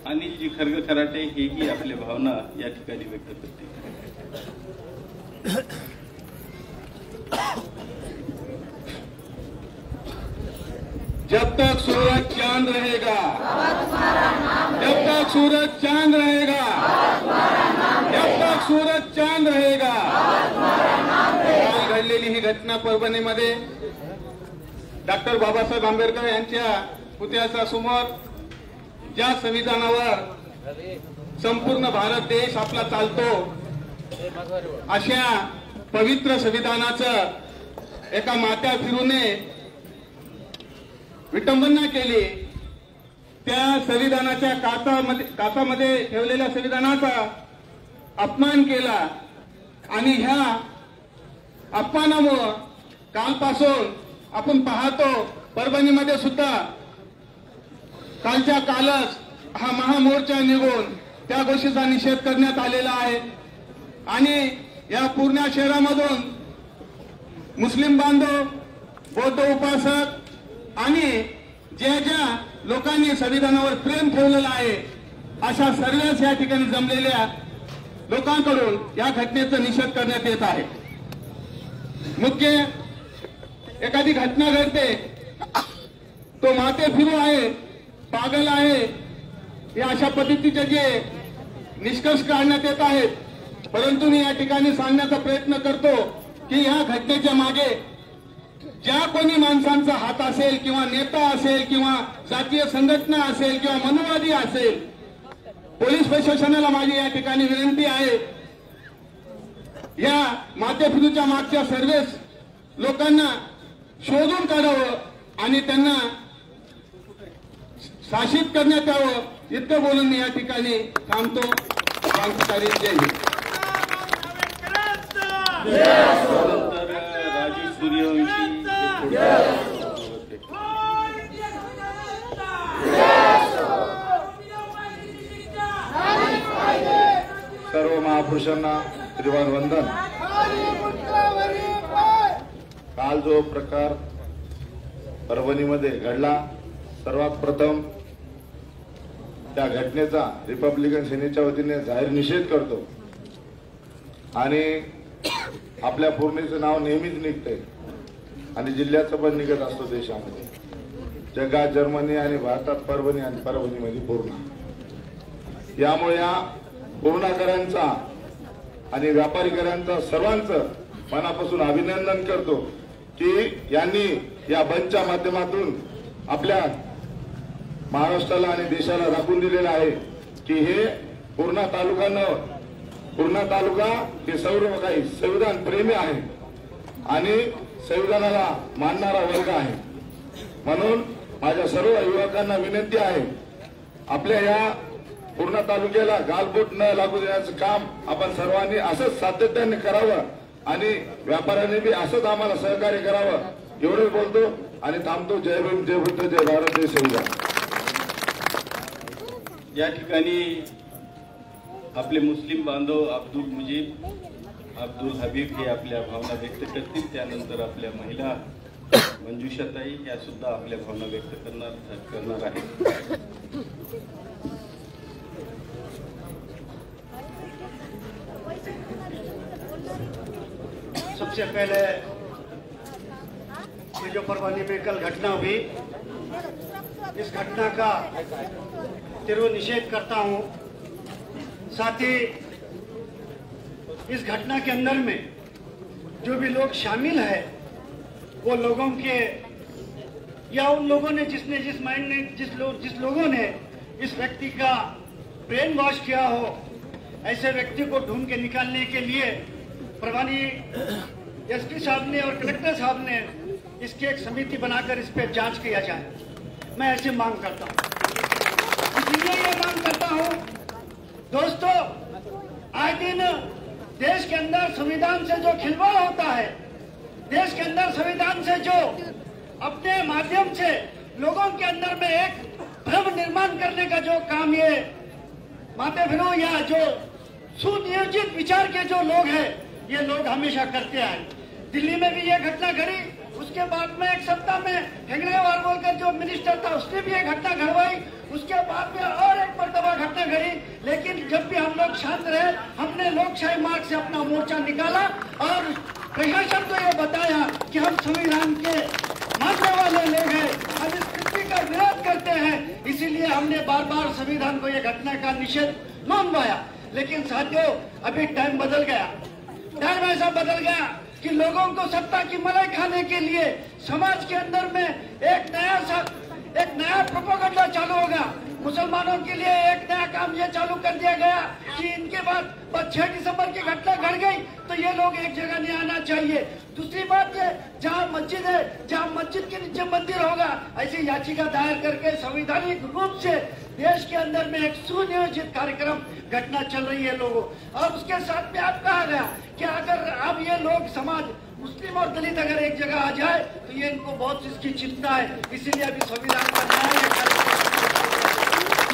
अनिलजी खरगे खराटे हेही आपल्या भावना या ठिकाणी व्यक्त करते. जब तक सूरज चांद रहेगा जब तक सूरज चांद रहेगा जब तक सूरज चांद रहेगा. काल घडलेली ही घटना परभणीमध्ये डॉक्टर बाबासाहेब आंबेडकर यांच्या पुतळ्याच्या समोर ज्या संविधानावर संपूर्ण भारत देश आपला चालतो अशा पवित्र संविधानाचं एका मात्या फिरूने विटंबना केली. त्या संविधानाच्या काचामध्ये ठेवलेल्या संविधानाचा अपमान केला आणि ह्या अपमानामुळं कालपासून आपण पाहतो परभणीमध्ये सुद्धा कालच्या कालच हा महामोर्चा निघून त्या गोष्टीचा निषेध करण्यात आलेला आहे आणि या पूर्ण शहरामधून मुस्लिम बांधव बौद्ध उपासक आणि ज्या लोकांनी संविधानावर प्रेम ठेवलेलं आहे अशा सर्वच या ठिकाणी जमलेल्या लोकांकडून या घटनेचा निषेध करण्यात येत आहे. मुख्य एखादी घटना घडते तो माते फिरू आहे पागल आहे या अशा पद्धतीचे जे निष्कर्ष काढण्यात येत आहेत परंतु मी या ठिकाणी सांगण्याचा प्रयत्न करतो की या घटनेच्या मागे ज्या कोणी माणसांचा हात असेल किंवा नेता असेल किंवा जातीय संघटना असेल किंवा मनुवादी असेल पोलीस प्रशासनाला माझी या ठिकाणी विनंती आहे या माथेफिरूच्या मागच्या सर्वच लोकांना शोधून काढावं आणि त्यांना शासित करण्यात यावं इतकं बोलून मी या ठिकाणी थांबतो. क्रांतिकारी जय हिंद. त्यानंतर राजू सूर्यवंशी सर्व महापुरुषांना त्रिवार वंदन. काल जो प्रकार परभणीमध्ये घडला सर्वात प्रथम त्या घटनेचा रिपब्लिकन सेनेच्या वतीने जाहीर निषेध करतो आणि आपल्या पूर्णेचं नाव नेहमीच निघतंय आणि जिल्ह्याचं पण निघत असतो देशामध्ये. जगात जर्मनी आणि भारतात परभणी आणि परभणीमध्ये पूर्णा. यामुळे या पूर्णाकरांचा आणि व्यापारीकरांचा सर्वांचं मनापासून अभिनंदन करतो की यांनी या बंदच्या माध्यमातून आपल्या महाराष्ट्राला आणि देशाला दाखवून दिलेलं आहे की हे पूर्णा तालुका हे सर्व काही संविधान प्रेमी आहे आणि संविधानाला मानणारा वर्ग आहे. म्हणून माझ्या सर्व युवकांना विनंती आहे, आपल्या या पूर्णा तालुक्याला गालबोट न लागू देण्याचं काम आपण सर्वांनी असंच सातत्याने करावं आणि व्यापाऱ्यांनी बी असंच आम्हाला सहकार्य करावं. एवढं बोलतो आणि थांबतो. जय भीम, जय बुद्ध, जय भारत, जय संविधान. या ठिकाणी आपले मुस्लिम बांधव अब्दुल मुजीब, अब्दुल हबीब हे आपल्या भावना व्यक्त करतील. त्यानंतर आपल्या महिला मंजुषाताई या सुद्धा आपल्या भावना व्यक्त करणार आहेत. सबसे पहले ये जो परवानी में कल घटना हुई, इस घटना का तीव्र निषेध करता हूं. साथ ही इस घटना के अंदर में जो भी लोग शामिल है वो लोगों के या उन लोगों ने जिस लोगों ने इस व्यक्ति का ब्रेन वॉश किया हो, ऐसे व्यक्ति को ढूंढ के निकालने के लिए परवानी एसपी साहब ने और कलेक्टर साहब ने इसकी एक समिति बनाकर इस पे जांच किया जाए. मैं ऐसे मांग करता हूं. इसलिए ये मांग करता हूं दोस्तों, आज दिन देश के अंदर संविधान से जो खिलवाड़ होता है, देश के अंदर संविधान से जो अपने माध्यम से लोगों के अंदर में एक भ्रम निर्माण करने का जो काम ये माते फिरो या जो सुनियोजित विचार के जो लोग हैं, ये लोग हमेशा करते आए. दिल्ली में भी ये घटना घड़ी, उसके बाद में एक सप्ताह में हेगड़ेवार बोलकर जो मिनिस्टर था उसने भी ये घटना घड़वाई, उसके बाद में और एक मर्तबा घटना घड़ी. लेकिन जब भी हम लोग शांत रहे, हमने लोकशाही मार्ग से अपना मोर्चा निकाला और प्रशासन को ये बताया कि हम संविधान के मानने वाले लोग हैं, हम इस कृत्य का विरोध करते हैं. इसीलिए हमने बार बार संविधान को ये घटना का निषेध मनवाया. लेकिन साथियों, अभी टाइम बदल गया. टाइम ऐसा बदल गया कि लोगों को सत्ता की मलाई खाने के लिए समाज के अंदर में एक नया प्रोपेगेंडा चालू होगा. मुसलमानों के लिए एक नया काम ये चालू कर दिया गया कि इनके बाद 6 दिसंबर की घटना घट गई तो ये लोग एक जगह नहीं आना चाहिए. दूसरी बात है, जहाँ मस्जिद है, जहाँ मस्जिद के नीचे मंदिर होगा, ऐसी याचिका दायर करके संवैधानिक रूप से देश के अंदर में एक सुनियोजित कार्यक्रम घटना चल रही है लोगों. और उसके साथ में आप कहा गया कि अगर अब ये लोग समाज मुस्लिम और दलित अगर एक जगह आ जाए तो ये इनको बहुत इसकी चिंता है. इसीलिए अभी संविधान का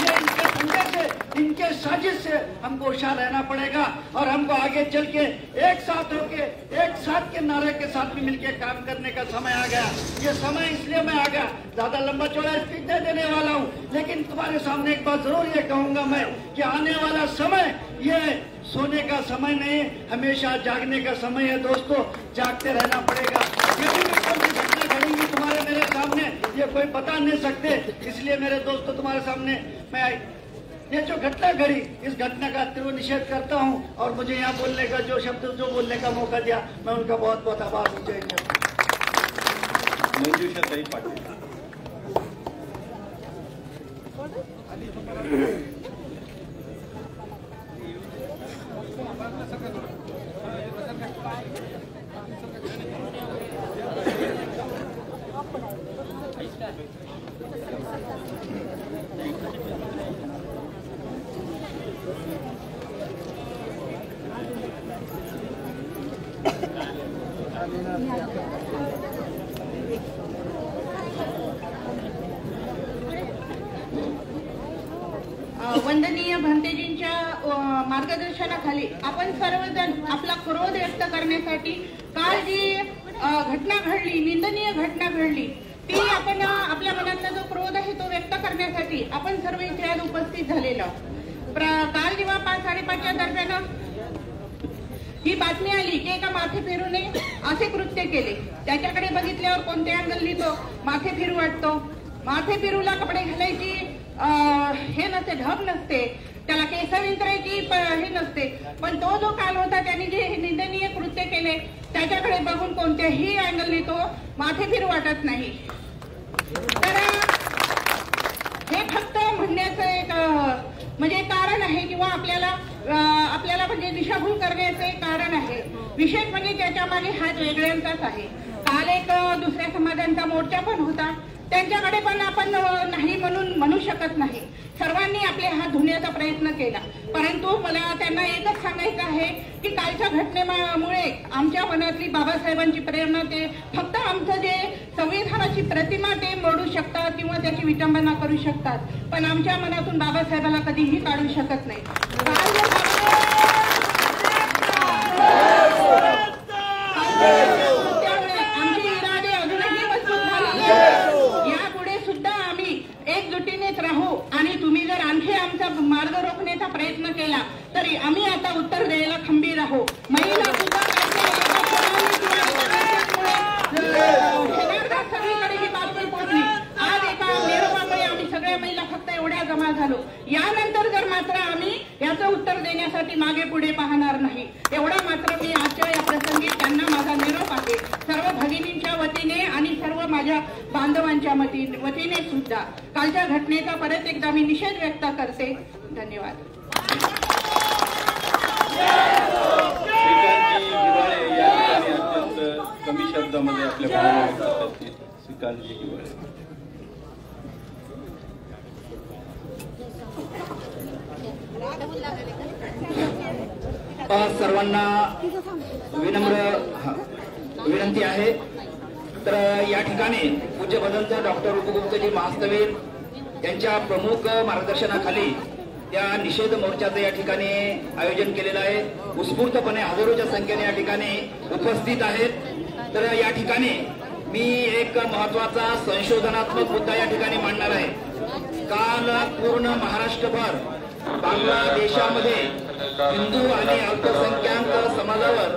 ये इनके फंडे से, इनके साजिश से हमको होशियार रहना पड़ेगा और हमको आगे चल के एक साथ होके, एक साथ के नारे के साथ भी मिलकर काम करने का समय आ गया. ये समय इसलिए मैं आ गया, ज्यादा लंबा चौड़ा स्पीच नहीं देने वाला हूँ, लेकिन तुम्हारे सामने एक बात जरूर ये कहूंगा मैं कि आने वाला समय ये सोने का समय नहीं, हमेशा जागने का समय है. दोस्तों, जागते रहना पड़ेगा. घटना घड़ेंगी तुम्हारे मेरे सामने, ये कोई बता नहीं सकते. इसलिए मेरे दोस्तों, तुम्हारे सामने मैं ये जो घटना घड़ी, इस घटना का तीव्र निषेध करता हूँ. और मुझे यहाँ बोलने का जो शब्द जो बोलने का मौका दिया, मैं उनका बहुत बहुत आभार हूँ. जय जय. मंजुषाताई पाटील. वंदनीय भंतेजींच्या मार्गदर्शनाखाली आपण सर्वजण आपला क्रोध व्यक्त करण्यासाठी काल जी घटना घडली, निंदनीय घटना घडली, ती आपण आपल्या मनातला जो क्रोध आहे तो व्यक्त करण्यासाठी आपण सर्व इथे आज उपस्थित झालेलो. काल जेव्हा 5:30च्या दरम्यान ही बातमी आली की एका माथे फिरूने असे कृत्य केले, त्याच्याकडे बघितल्यावर कोणत्या अँगलनी तो माथे फिरू वाटतो. माथे फिरूला कपडे घालायची हे नसते, ढग नसते, त्याला केस विंचरायची हे नसते. पण तो जो काल होता त्याने जे निंदनीय कृत्य केले त्याच्याकडे बघून कोणत्याही अँगलने तो माथे फिरू वाटत नाही. तर हे किंवा आपल्याला म्हणजे दिशाभूल करण्याचे कारण आहे. विशेष म्हणजे त्याच्या मागे हात वेगळ्यांचाच आहे. काल एक दुसऱ्या समाजांचा मोर्चा पण होता, त्यांच्याकडे पण आपण नाही म्हणू शकत नाही. सर्वांनी आपले हात धुण्याचा प्रयत्न केला, परंतु मला त्यांना एकच सांगायचं आहे की कालच्या घटनेमुळे आमच्या मनातली बाबासाहेबांची प्रेरणा ते फक्त आमचं जे संविधानाची प्रतिमा ते मोडू शकतात किंवा त्याची विटंबना करू शकतात, पण आमच्या मनातून बाबासाहेबांना कधीही काढू शकत नाही. आमचे इरादे अजूनही मजबूत झाले. यापुढे सुद्धा आम्ही एकजुटीनेच राहू आणि तुम्ही जर आणखी आमचा मार्ग रोखण्याचा प्रयत्न केला तरी आम्ही आता उत्तर द्यायला खंबीर राहू. महिला सुद्धा सगळीकडे ही बातमी पोहोचली. आज एका निरोपामुळे आम्ही सगळ्या महिला फक्त एवढ्या जमा झालो. यानंतर जर मात्र आम्ही याचं उत्तर देण्यासाठी मागे पुढे पाहणार नाही, एवढा मात्र मी आजच्या या प्रसंगी त्यांना माझा निरोप आहे. सर्व भगिनींच्या वतीने आणि सर्व माझ्या बांधवांच्या वतीने सुद्धा कालच्या घटनेचा परत एकदा मी निषेध व्यक्त करते. धन्यवाद. अत्यंत कमी शब्दामध्ये आपल्या भावना व्यक्त करतील. श्रीकांतजी हिवाळे. सर्वांना विनम्र विनंती आहे. तर या ठिकाणी पूज्य भदंत डॉक्टर उपगुप्तजी महास्तवीर यांच्या प्रमुख मार्गदर्शनाखाली या निषेध मोर्चाचं या ठिकाणी आयोजन केलेलं आहे. उत्स्फूर्तपणे हजारोच्या संख्येने या ठिकाणी उपस्थित आहेत. तर या ठिकाणी मी एक महत्वाचा संशोधनात्मक मुद्दा या ठिकाणी मांडणार आहे. काल पूर्ण महाराष्ट्रभर बांगलादेशामध्ये हिंदू आणि अल्पसंख्याक समाजावर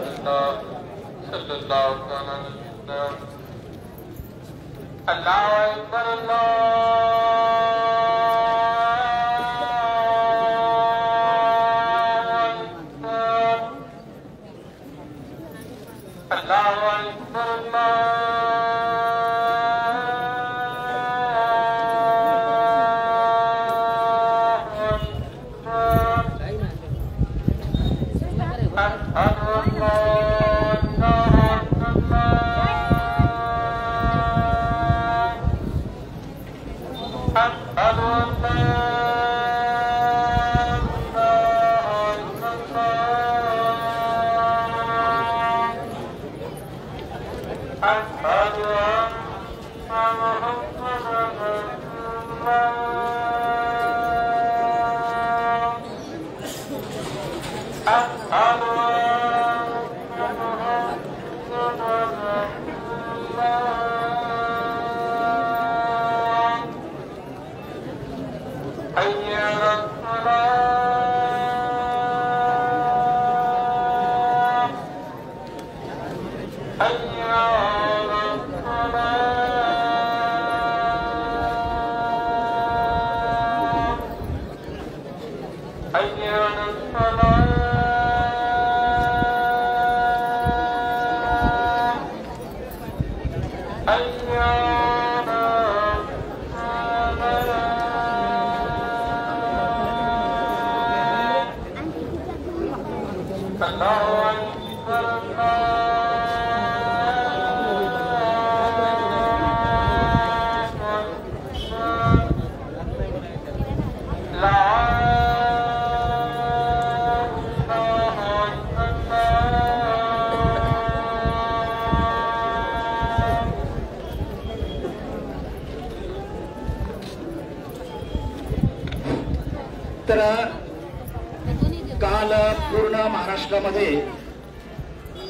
काल पूर्ण महाराष्ट्रामध्ये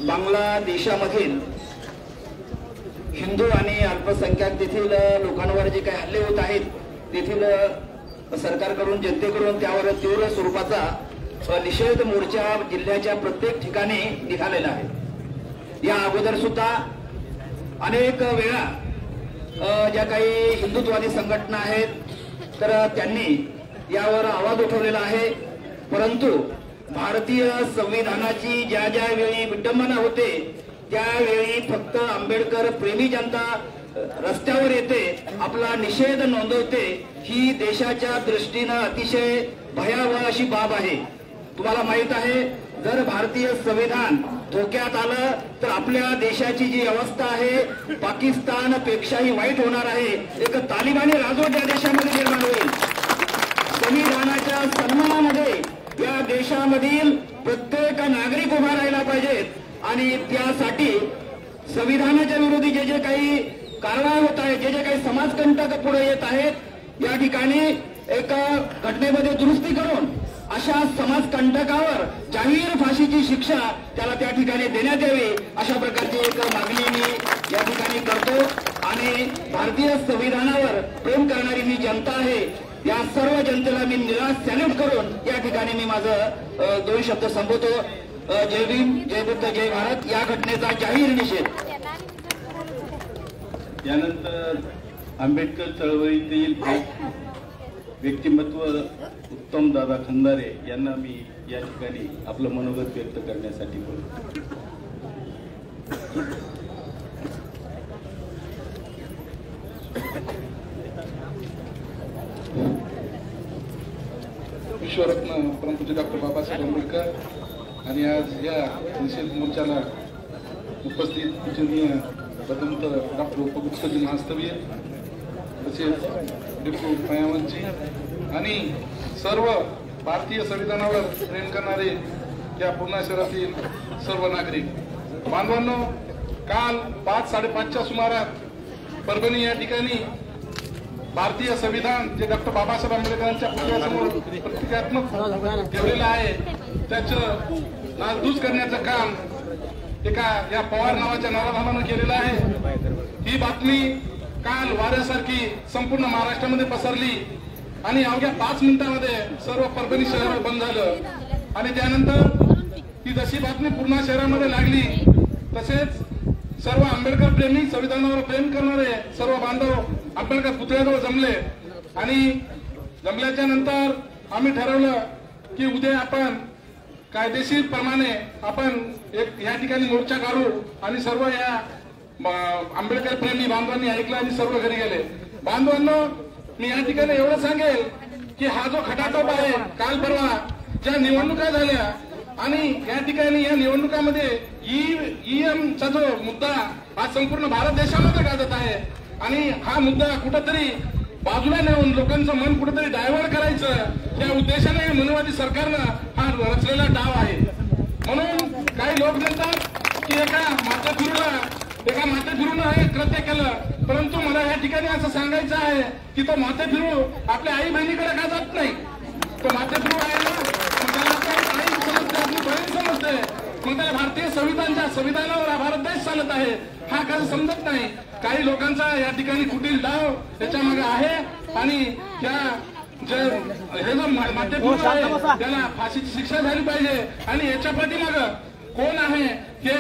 बांगलादेशामधील हिंदू आणि अल्पसंख्याक तेथील लोकांवर जे काही हल्ले होत आहेत तेथील सरकारकडून जनतेकडून त्यावर तीव्र स्वरूपाचा निषेध मोर्चा जिल्ह्याच्या प्रत्येक ठिकाणी निघालेला आहे. या अगोदर सुद्धा अनेक वेळा ज्या काही हिंदुत्ववादी संघटना आहेत तर त्यांनी यावर आवाज उठवलेला आहे, परंतु भारतीय संविधानाची ज्या ज्या वेळी विडंबना होते त्यावेळी फक्त आंबेडकर प्रेमी जनता रस्त्यावर येते, आपला निषेध नोंदवते, ही देशाच्या दृष्टीनं अतिशय भयावह अशी बाब आहे. तुम्हाला माहित आहे, जर भारतीय संविधान धोक्यात आलं तर आपल्या देशाची जी अवस्था आहे पाकिस्तान पेक्षाही वाईट होणार आहे. एक तालिबानी राजवट या देशामध्ये निर्माण होईल. संविधानाच्या सन्मानामध्ये या देशामधील प्रत्येक नागरिक उभा राहिला पाहिजेत आणि त्यासाठी संविधानाच्या विरोधी जे जे काही कारवाई होत आहे, जे जे काही समाजकंटक पुढे येत आहेत, या ठिकाणी एक घटनेमध्ये दुरुस्ती करून अशा समाजकंटकावर जाहीर फाशीची शिक्षा त्याला त्या ठिकाणी देण्यात यावी, अशा प्रकारची एक मागणी मी या ठिकाणी करतो. आणि भारतीय संविधानावर प्रेम करणारी ही जनता आहे, या सर्व जनतेला मी निराश सॅल्यूट करून या ठिकाणी मी माझं 2 शब्द संबोधतो. जय भीम, जय बुद्ध, जय भारत. या घटनेचा जाहीर निषेध. यानंतर आंबेडकर चळवळीतील व्यक्तिमत्व उत्तम दादा खंदारे यांना मी या ठिकाणी आपलं मनोगत व्यक्त करण्यासाठी बोलतो. विश्वरत्न परमपूज्य डॉक्टर बाबासाहेब आंबेडकर आणि आज या निषेध मोर्चाला उपस्थित पूजनीय बदंत डॉक्टर उपगुप्तजी महास्तवीय, तसेच डिप्टी पयावंतजी आणि सर्व भारतीय संविधानावर प्रेम करणारे या पूर्णा शहरातील सर्व नागरिक बांधवांनो, काल 5-5:30च्या सुमारास परभणी या ठिकाणी भारतीय संविधान जे डॉक्टर बाबासाहेब आंबेडकरांच्या पुतळ्यासमोर प्रतिकात्मक ठेवलेलं आहे, त्याचं नासधूस करण्याचं काम एका या पवार नावाच्या नराधमानं केलेलं आहे. ही बातमी काल वाऱ्यासारखी संपूर्ण महाराष्ट्रामध्ये पसरली आणि अवघ्या 5 मिनिटांमध्ये सर्व परभणी शहर बंद झालं. आणि त्यानंतर ही जशी बातमी पूर्णा शहरामध्ये लागली, तसेच सर्व आंबेडकर प्रेमी, संविधानावर प्रेम करणारे सर्व बांधव आंबेडकर पुतळ्याजवळ जमले आणि जमल्याच्या नंतर आम्ही ठरवलं की उद्या आपण कायदेशीर प्रमाणे आपण एक या ठिकाणी मोर्चा काढू. आणि सर्व या आंबेडकर प्रेमी बांधवांनी ऐकलं आणि सर्व घरी गेले. बांधवांनो, मी या ठिकाणी एवढं सांगेल की हा जो खटाटोप आहे, काल परवा ज्या निवडणुका झाल्या आणि या ठिकाणी या निवडणुकामध्ये ईएमचा जो मुद्दा हा संपूर्ण भारत देशामध्ये गाजत आहे आणि हा मुद्दा कुठंतरी बाजूला नेऊन लोकांचं मन कुठेतरी डायव्हर्ट करायचं या उद्देशाने मनोवादी सरकारनं हा रचलेला डाव आहे. म्हणून काही लोक म्हणतात की एका माते फिरून हे कृत्य केलं, परंतु मला या ठिकाणी असं सांगायचं आहे की तो माते फिरू आपल्या आई बहिणीकडे का जात नाही. तो माते फिरू आहे ना, त्याला आपली आई समजते, आपली बहीण समजते, मग त्याला भारतीय संविधानावर हा भारत देश चालत आहे हा कसं समजत नाही. काही लोकांचा या ठिकाणी कुटील डाव त्याच्या मागे आहे आणि हे जो माध्यम आहे त्याला फाशीची शिक्षा झाली पाहिजे. आणि याच्या पाठीमागं कोण आहे ते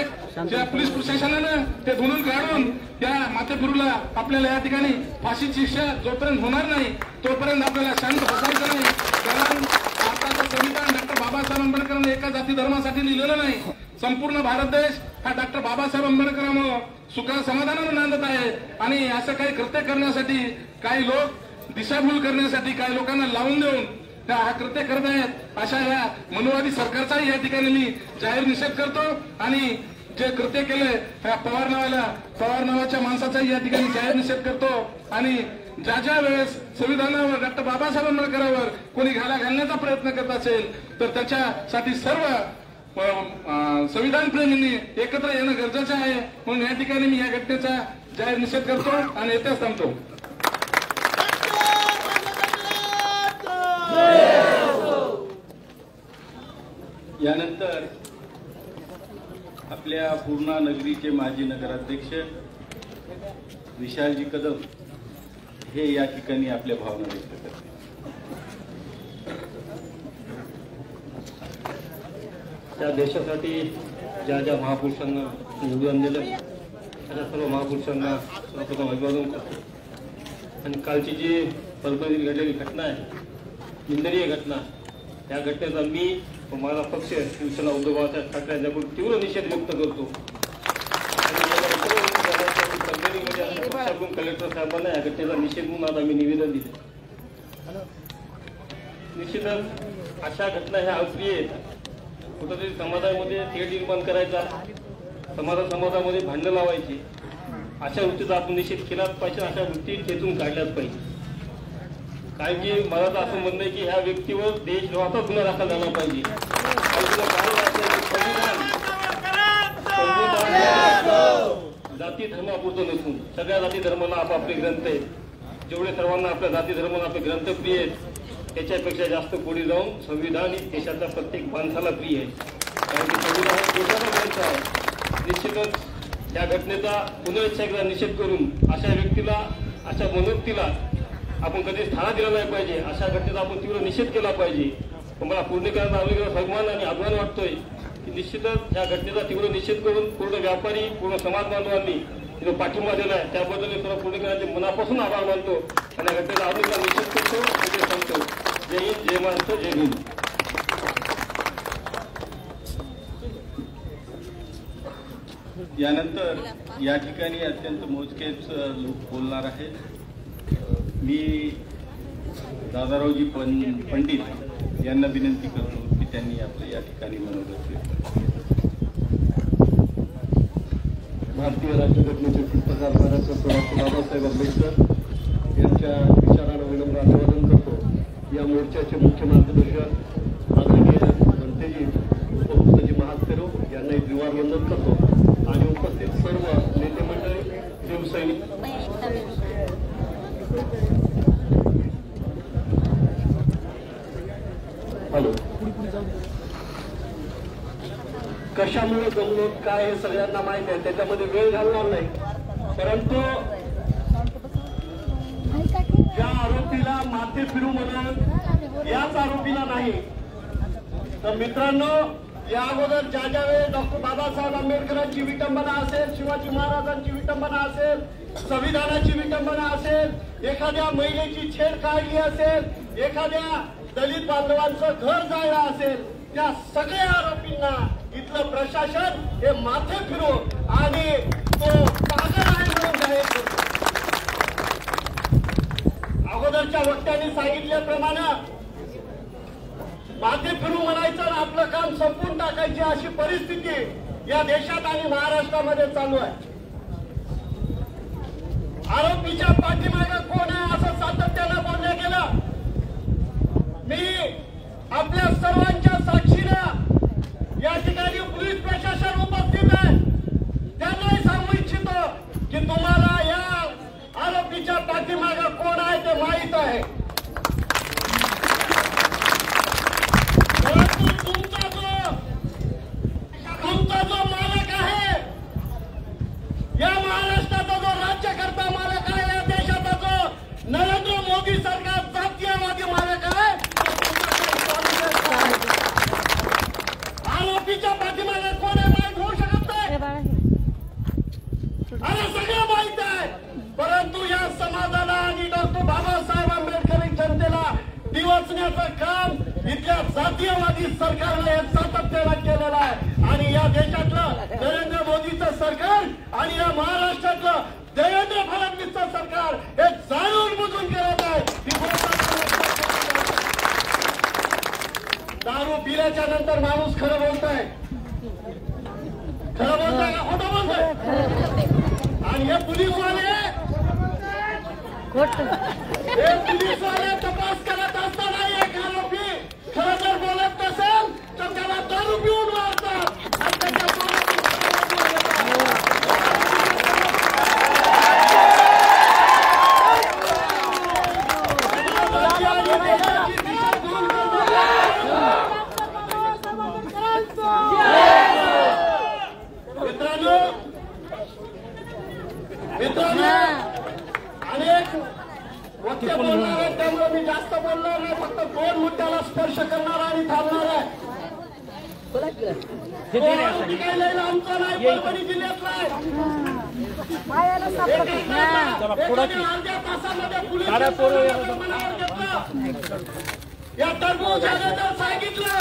त्या पोलीस प्रशासनानं ते धुणून काढून त्या माथेफिरूला आपल्याला या ठिकाणी फाशीची शिक्षा जोपर्यंत होणार नाही तोपर्यंत आपल्याला शांत बसायचं नाही. कारण भारताचं संविधान डॉक्टर बाबासाहेब आंबेडकरांनी एका जाती धर्मासाठी लिहिलेलं नाही. संपूर्ण भारत देश हा डॉक्टर बाबासाहेब आंबेडकरांमुळे सुखा समाधानानं नांदत आहे. आणि असं काही कृत्य करण्यासाठी काही लोक दिशाभूल करण्यासाठी काही लोकांना लावून देऊन हा कृत्य करत आहेत. अशा या मनोवादी सरकारचाही या ठिकाणी मी जाहीर निषेध करतो आणि जे कृत्य केलंय त्या पवार नावाच्या माणसाचाही या ठिकाणी जाहीर निषेध करतो. आणि ज्या वेळेस संविधानावर डॉक्टर बाबासाहेब आंबेडकरांवर कोणी घाला घालण्याचा प्रयत्न करत असेल तर त्याच्यासाठी सर्व संविधान प्रेमींनी एकत्र येणं गरजेचं आहे. म्हणून या ठिकाणी मी या घटनेचा जाहीर निषेध करतो आणि येथेच थांबतो. यानंतर आपल्या पूर्णा नगरीचे माजी नगराध्यक्ष विशालजी कदम हे या ठिकाणी आपल्या भावना व्यक्त करतात. त्या देशासाठी ज्या महापुरुषांना योगदान दिलं अशा सर्व महापुरुषांना सर्वप्रथम अभिवादन करतो. आणि कालची जी परभणीत घडलेली घटना आहे, निंदनीय घटना, त्या घटनेचा मी व माझा पक्ष शिवसेना उद्धव बाळासाहेब ठाकरे यांच्याकडून तीव्र निषेध व्यक्त करतो. आणि परभणीमध्ये माध्यमातून कलेक्टर साहेबांना या घटनेचा निषेध म्हणून आज आम्ही निवेदन दिले. निश्चितच अशा घटना ह्या अप्रिय आहेत. कुठंतरी समाजामध्ये तेढ निर्माण करायचा, समाजामध्ये भांडणं लावायची, अशा वृत्तीचा आपण निषेध केलाच पाहिजे. अशा वृत्ती तेथून काढल्याच पाहिजे. कारण की मला तर असं म्हणणं आहे की ह्या व्यक्तीवर देशद्रोहाचा गुन्हा दाखल झाला पाहिजे. जाती धर्मापुरतं नसून सगळ्या जाती धर्माला आपापले ग्रंथ आहेत. जेवढे सर्वांना आपल्या जाती धर्माला आपले ग्रंथ प्रिय आहेत त्याच्यापेक्षा जास्त पुढे जाऊन संविधान ही देशाच्या प्रत्येक माणसाला प्रिय आहे. कारण की संविधान हा देशाचा ग्रंथ आहे. निश्चितच या घटनेचा पुनः एकदा निषेध करून अशा व्यक्तीला, अशा मनोवृत्तीला आपण कधी स्थान दिलं नाही पाहिजे. अशा घटनेचा आपण तीव्र निषेध केला पाहिजे. मला पूर्णिकांचा अभिमान आणि अभिमान वाटतोय की निश्चितच या घटनेचा तीव्र निषेध करून पूर्ण व्यापारी, पूर्ण समाज बांधवांनी जो पाठिंबा दिला आहे त्याबद्दल सर्व पूर्णिकांचे मनापासून आभार मानतो आणि या घटनेचा अजून निषेध करतो आणि सांगतो. जय हिंद, जय महाराष्ट्र, जय भीम. यानंतर या ठिकाणी अत्यंत मोजकेच लोक बोलणार आहेत. मी दादारावजी पंडित यांना विनंती करतो की त्यांनी आपलं या ठिकाणी मनोगत व्यक्त करावं. भारतीय राज्यघटनेचे पुस्तकार बाबासाहेब आंबेडकर यांच्या विचारांना विनम्र अभिवादन करतो. या मोर्चाचे मुख्य मार्गदर्शक आदरणीय भंतेजी उपगुप्तजी महातेरो यांना एक द्विवार वंदन करतो आणि उपस्थित सर्व नेते मंडळी, शिवसैनिक, हॅलो, कशामुळे जमलो काय हे सगळ्यांना माहिती आहे, त्याच्यामध्ये वेळ घालणार नाही. परंतु ज्या आरोपीला माथे फिरू म्हणून याच आरोपीला नाही तर मित्रांनो, या अगोदर ज्या वेळेस डॉक्टर बाबासाहेब आंबेडकरांची विटंबना असेल, शिवाजी महाराजांची विटंबना असेल, संविधानाची विटंबना असेल, एखाद्या महिलेची छेड काढली असेल, एखाद्या दलित बांधवांचं घर जाळलं असेल, त्या सगळ्या आरोपींना इथलं प्रशासन हे माथे फिरून आणि तो पागल आहे म्हणून जाहीर करतो. अगोदरच्या वक्त्यांनी सांगितल्याप्रमाणे माथे फिरू म्हणायचं आणि आपलं काम संपून टाकायची अशी परिस्थिती या देशात आणि महाराष्ट्रामध्ये चालू आहे. आरोपीच्या पाठीमागे कोण आहे असं सातत्यानं बोललं गेलं. मी आपल्या सर्वांच्या साक्षीनं या ठिकाणी पोलीस प्रशासन उपस्थित आहे त्यांनाही सांगू इच्छितो की तुम्हाला या आरोपीच्या पाठीमागे कोण आहे ते माहीत आहे. परंतु तुमचा जो मालक आहे, या महाराष्ट्राचा जो राज्यकर्ता मालक आहे, या देशाचा जो नरेंद्र मोदी सरकार जातीयवादी मालक आहे, आरोपीच्या पाठीमागे कोण आहे माहीत होऊ शकत नाही. आणि सगळं माहीत आहे. परंतु या समाजाला आणि डॉक्टर बाबासाहेब आंबेडकरी जनतेला दिवसण्याचं काम इथल्या जातीयवादी सरकारने सातत्यानं केलेलं आहे. आणि या देशातलं नरेंद्र मोदीचं सरकार आणि या महाराष्ट्रातलं देवेंद्र फडणवीसचं सरकार हे जाणून बुजून करत आहे. दारू पिल्याच्या नंतर माणूस खरं बोलतोय, खरं बोलतोय का खोटं बोलतोय? आणि हे पोलीसवाले तपास करत असताना एक आरोपी खरं जर बोलत नसेल तर त्याला दारू पिऊन मारतात आणि त्याच्या मित्रांनो अनेक वक्ते बोलणार आहेत त्यामुळे मी जास्त बोलणार नाही. फक्त दोन मुद्द्याला स्पर्श करणार आणि थांबणार आहे. आमचा नाही, परभणी जिल्ह्यातला आहे. अर्ध्या तासामध्ये पोलीस मनावर घेतलं. या टरबूज जर सांगितलं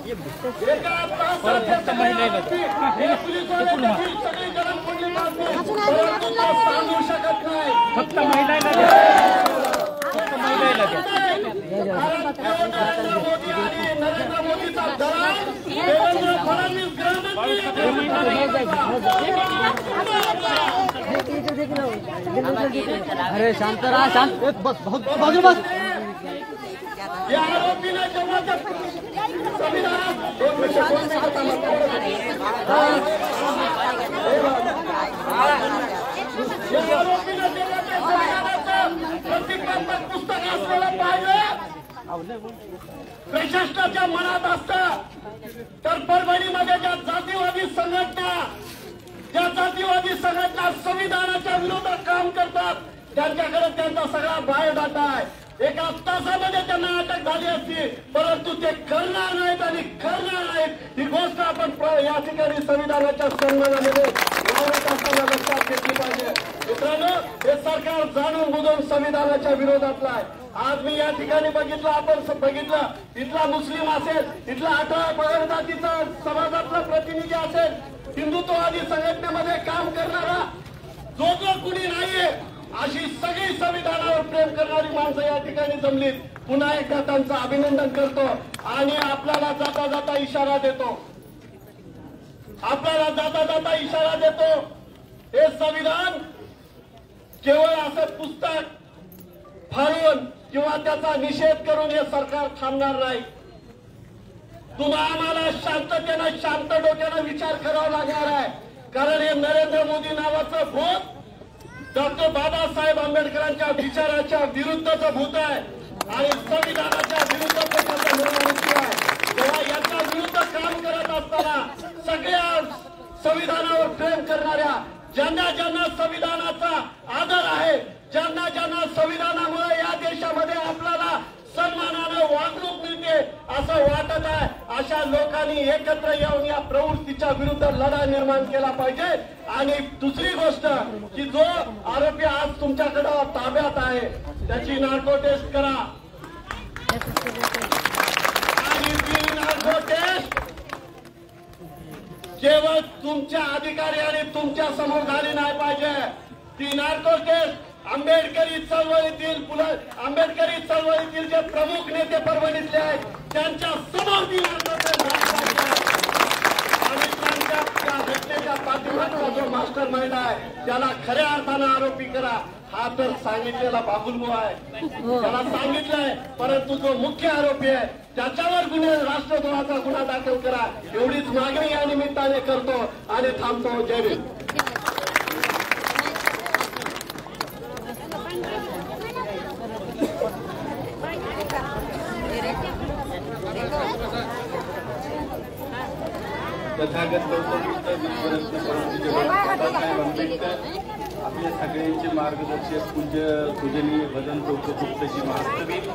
एका तासात हे पोलिसवाले देखील सगळी गरम पडली बातमी, परंतु तो सांगू शकत नाही. फक्त महिलांना द्या, फक्त महिलांना द्या. नरेंद्र मोदी आणि नरेंद्र मोदीचा दलाल देवेंद्र फडणवीस अरे शांत रहा, शांत बस, बाजू बस. या आरोपीला जेव्हा संविधानात प्रतिकात्मक पुस्तक असलेलं पाहिजे, प्रशासनाच्या मनात असतं, तर परभणीमध्ये ज्या जातीवादी संघटना संविधानाच्या विरोधात काम करतात त्यांच्याकडे त्यांचा सगळा बायोडाटा आहे. एका तासामध्ये त्यांना अटक झाली असती, परंतु ते करणार नाहीत आणि करणार नाहीत ही गोष्ट आपण या ठिकाणी संविधानाच्या सन्मानामध्ये लावत असताना लक्षात घेतली पाहिजे. मित्रांनो, हे सरकार जाणून बुजून संविधानाच्या विरोधातलं आहे. आज मी या ठिकाणी आपण बघितलं, इथला मुस्लिम असेल, इथला 18 पगड जातीचा समाजातला प्रतिनिधी असेल, हिंदुत्ववादी संघटनेमध्ये काम करणारा जो कुणी नाहीये, अशी सगळी संविधानावर प्रेम करणारी माणसं या ठिकाणी जमलीत. पुन्हा एकदा त्यांचं अभिनंदन करतो आणि आपल्याला जाता जाता इशारा देतो, हे संविधान केवळ असं पुस्तक फाडून किंवा त्याचा निषेध करून हे सरकार थांबणार नाही. आम्हाला शांततेनं, शांत डोक्यानं विचार करावा लागणार आहे. कारण हे नरेंद्र मोदी नावाचं भूत डॉक्टर बाबासाहेब आंबेडकरांच्या विचाराच्या विरुद्धचं भूत आहे आणि संविधानाच्या विरुद्धचं त्याचं मृत्यू आहे. तेव्हा याच्या विरुद्ध काम करत असताना सगळ्या संविधानावर प्रेम करणाऱ्या, ज्यांना संविधानाचा आदर आहे, ज्यांना संविधानामुळे या देशामध्ये आपल्याला सन्मानानं वागणूक मिळते असं वाटत आहे, अशा लोकांनी एकत्र येऊन या प्रवृत्तीच्या विरुद्ध लढा निर्माण केला पाहिजे. आणि दुसरी गोष्ट की जो आरोपी आज तुमच्याकडे ताब्यात आहे त्याची नार्को टेस्ट करा आणि ती नार्को टेस्ट केवळ तुमच्या अधिकारी आणि तुमच्या समोर झाली नाही पाहिजे. ती नार्को टेस्ट आंबेडकरी चळवळीतील जे प्रमुख नेते परभणीतले आहेत त्यांच्या समोर ती नार्को टेस्ट झाली पाहिजे आणि त्यांच्या त्या घटनेच्या पाठीमागचा जो मास्टर माइंड आहे त्याला खऱ्या अर्थानं आरोपी करा. हा तर सांगितलेला बाबुलबुवा आहे, त्याला सांगितलंय, परंतु जो मुख्य आरोपी आहे त्याच्यावर राष्ट्रद्रोहाचा गुन्हा दाखल करा, एवढीच मागणी या निमित्ताने करतो आणि थांबतो. जय भीम. तथागत गौतम बुद्ध बाबासाहेब आंबेडकर आपल्या सगळ्यांचे मार्गदर्शक पूजनीय भदंत उपगुप्तजी महास्तवीर,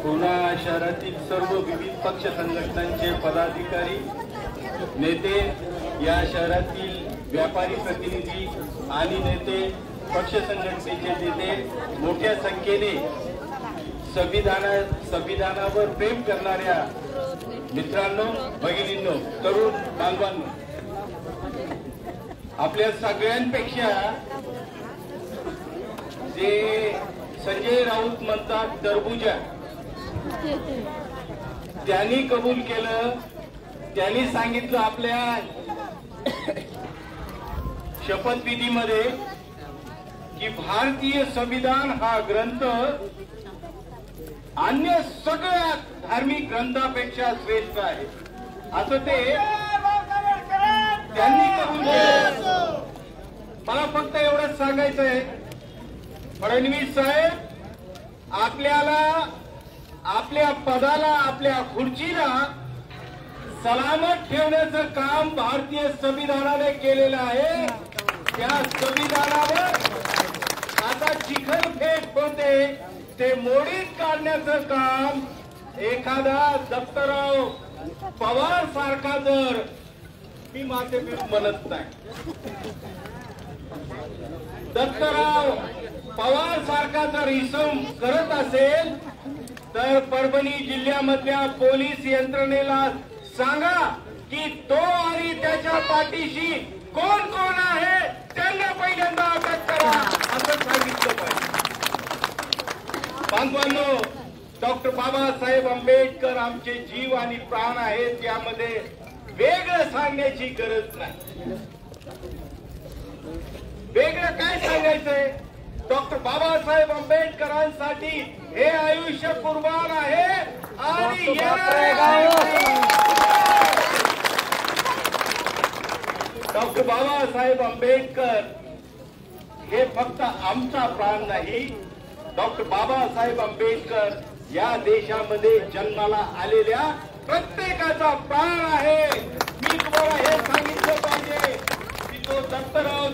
पूर्णा शहरातील सर्व विविध पक्ष संघटनांचे पदाधिकारी, नेते, या शहरातील व्यापारी प्रतिनिधी आणि नेते, पक्ष संघटनेचे नेते, मोठ्या संख्येने संविधानावर प्रेम करणाऱ्या मित्रांनो, भगिनींनो, तरुण बांधवांनो, आपल्या सगळ्यांपेक्षा जे संजय राऊत म्हणतात टरबुजा, त्यांनी कबूल केलं. त्यांनी सांगितलं आपल्या शपथविधीमध्ये की भारतीय संविधान हा ग्रंथ अन्य सगळ्या धार्मिक ग्रंथापेक्षा श्रेष्ठ आहे, असं ते त्यांनी कबूल केलं. मला फक्त एवढंच सांगायचंय, फडणवीस साहेब, आपल्याला आपल्या पदाला, आपल्या खुर्चीला सलामत ठेवण्याचं काम भारतीय संविधानाने केलेलं आहे. त्या संविधानावर आता चिखलफेक होते, ते मोडीत काढण्याचं काम एखादा दत्तराव पवार सारखा, जर मी मातेपीठ म्हणत नाही, दत्तराव पवार सारखा जर इसम करत असेल तर परभणी जिल्ह्यामधल्या पोलीस यंत्रणेला सांगा की तो आणि त्याच्या पाठीशी कोण कोण आहे त्यांना पहिल्यांदा अटक करा असं सांगितलं पाहिजे. बांधवांनो, डॉक्टर बाबासाहेब आंबेडकर आमचे जीव आणि प्राण आहेत, यामध्ये वेगळं सांगण्याची गरज नाही. वेगळं काय सांगायचंय? डॉक्टर बाबासाहेब आंबेडकरांसाठी हे आयुष्य कुर्बान आहे आणि डॉक्टर बाबासाहेब आंबेडकर हे फक्त आमचा प्राण नाही. डॉक्टर बाबासाहेब आंबेडकर या देशामध्ये जन्माला आलेल्या प्रत्येकाचा प्राण आहे. मी तुम्हाला हे सांगितलं पाहिजे की तो दत्तराव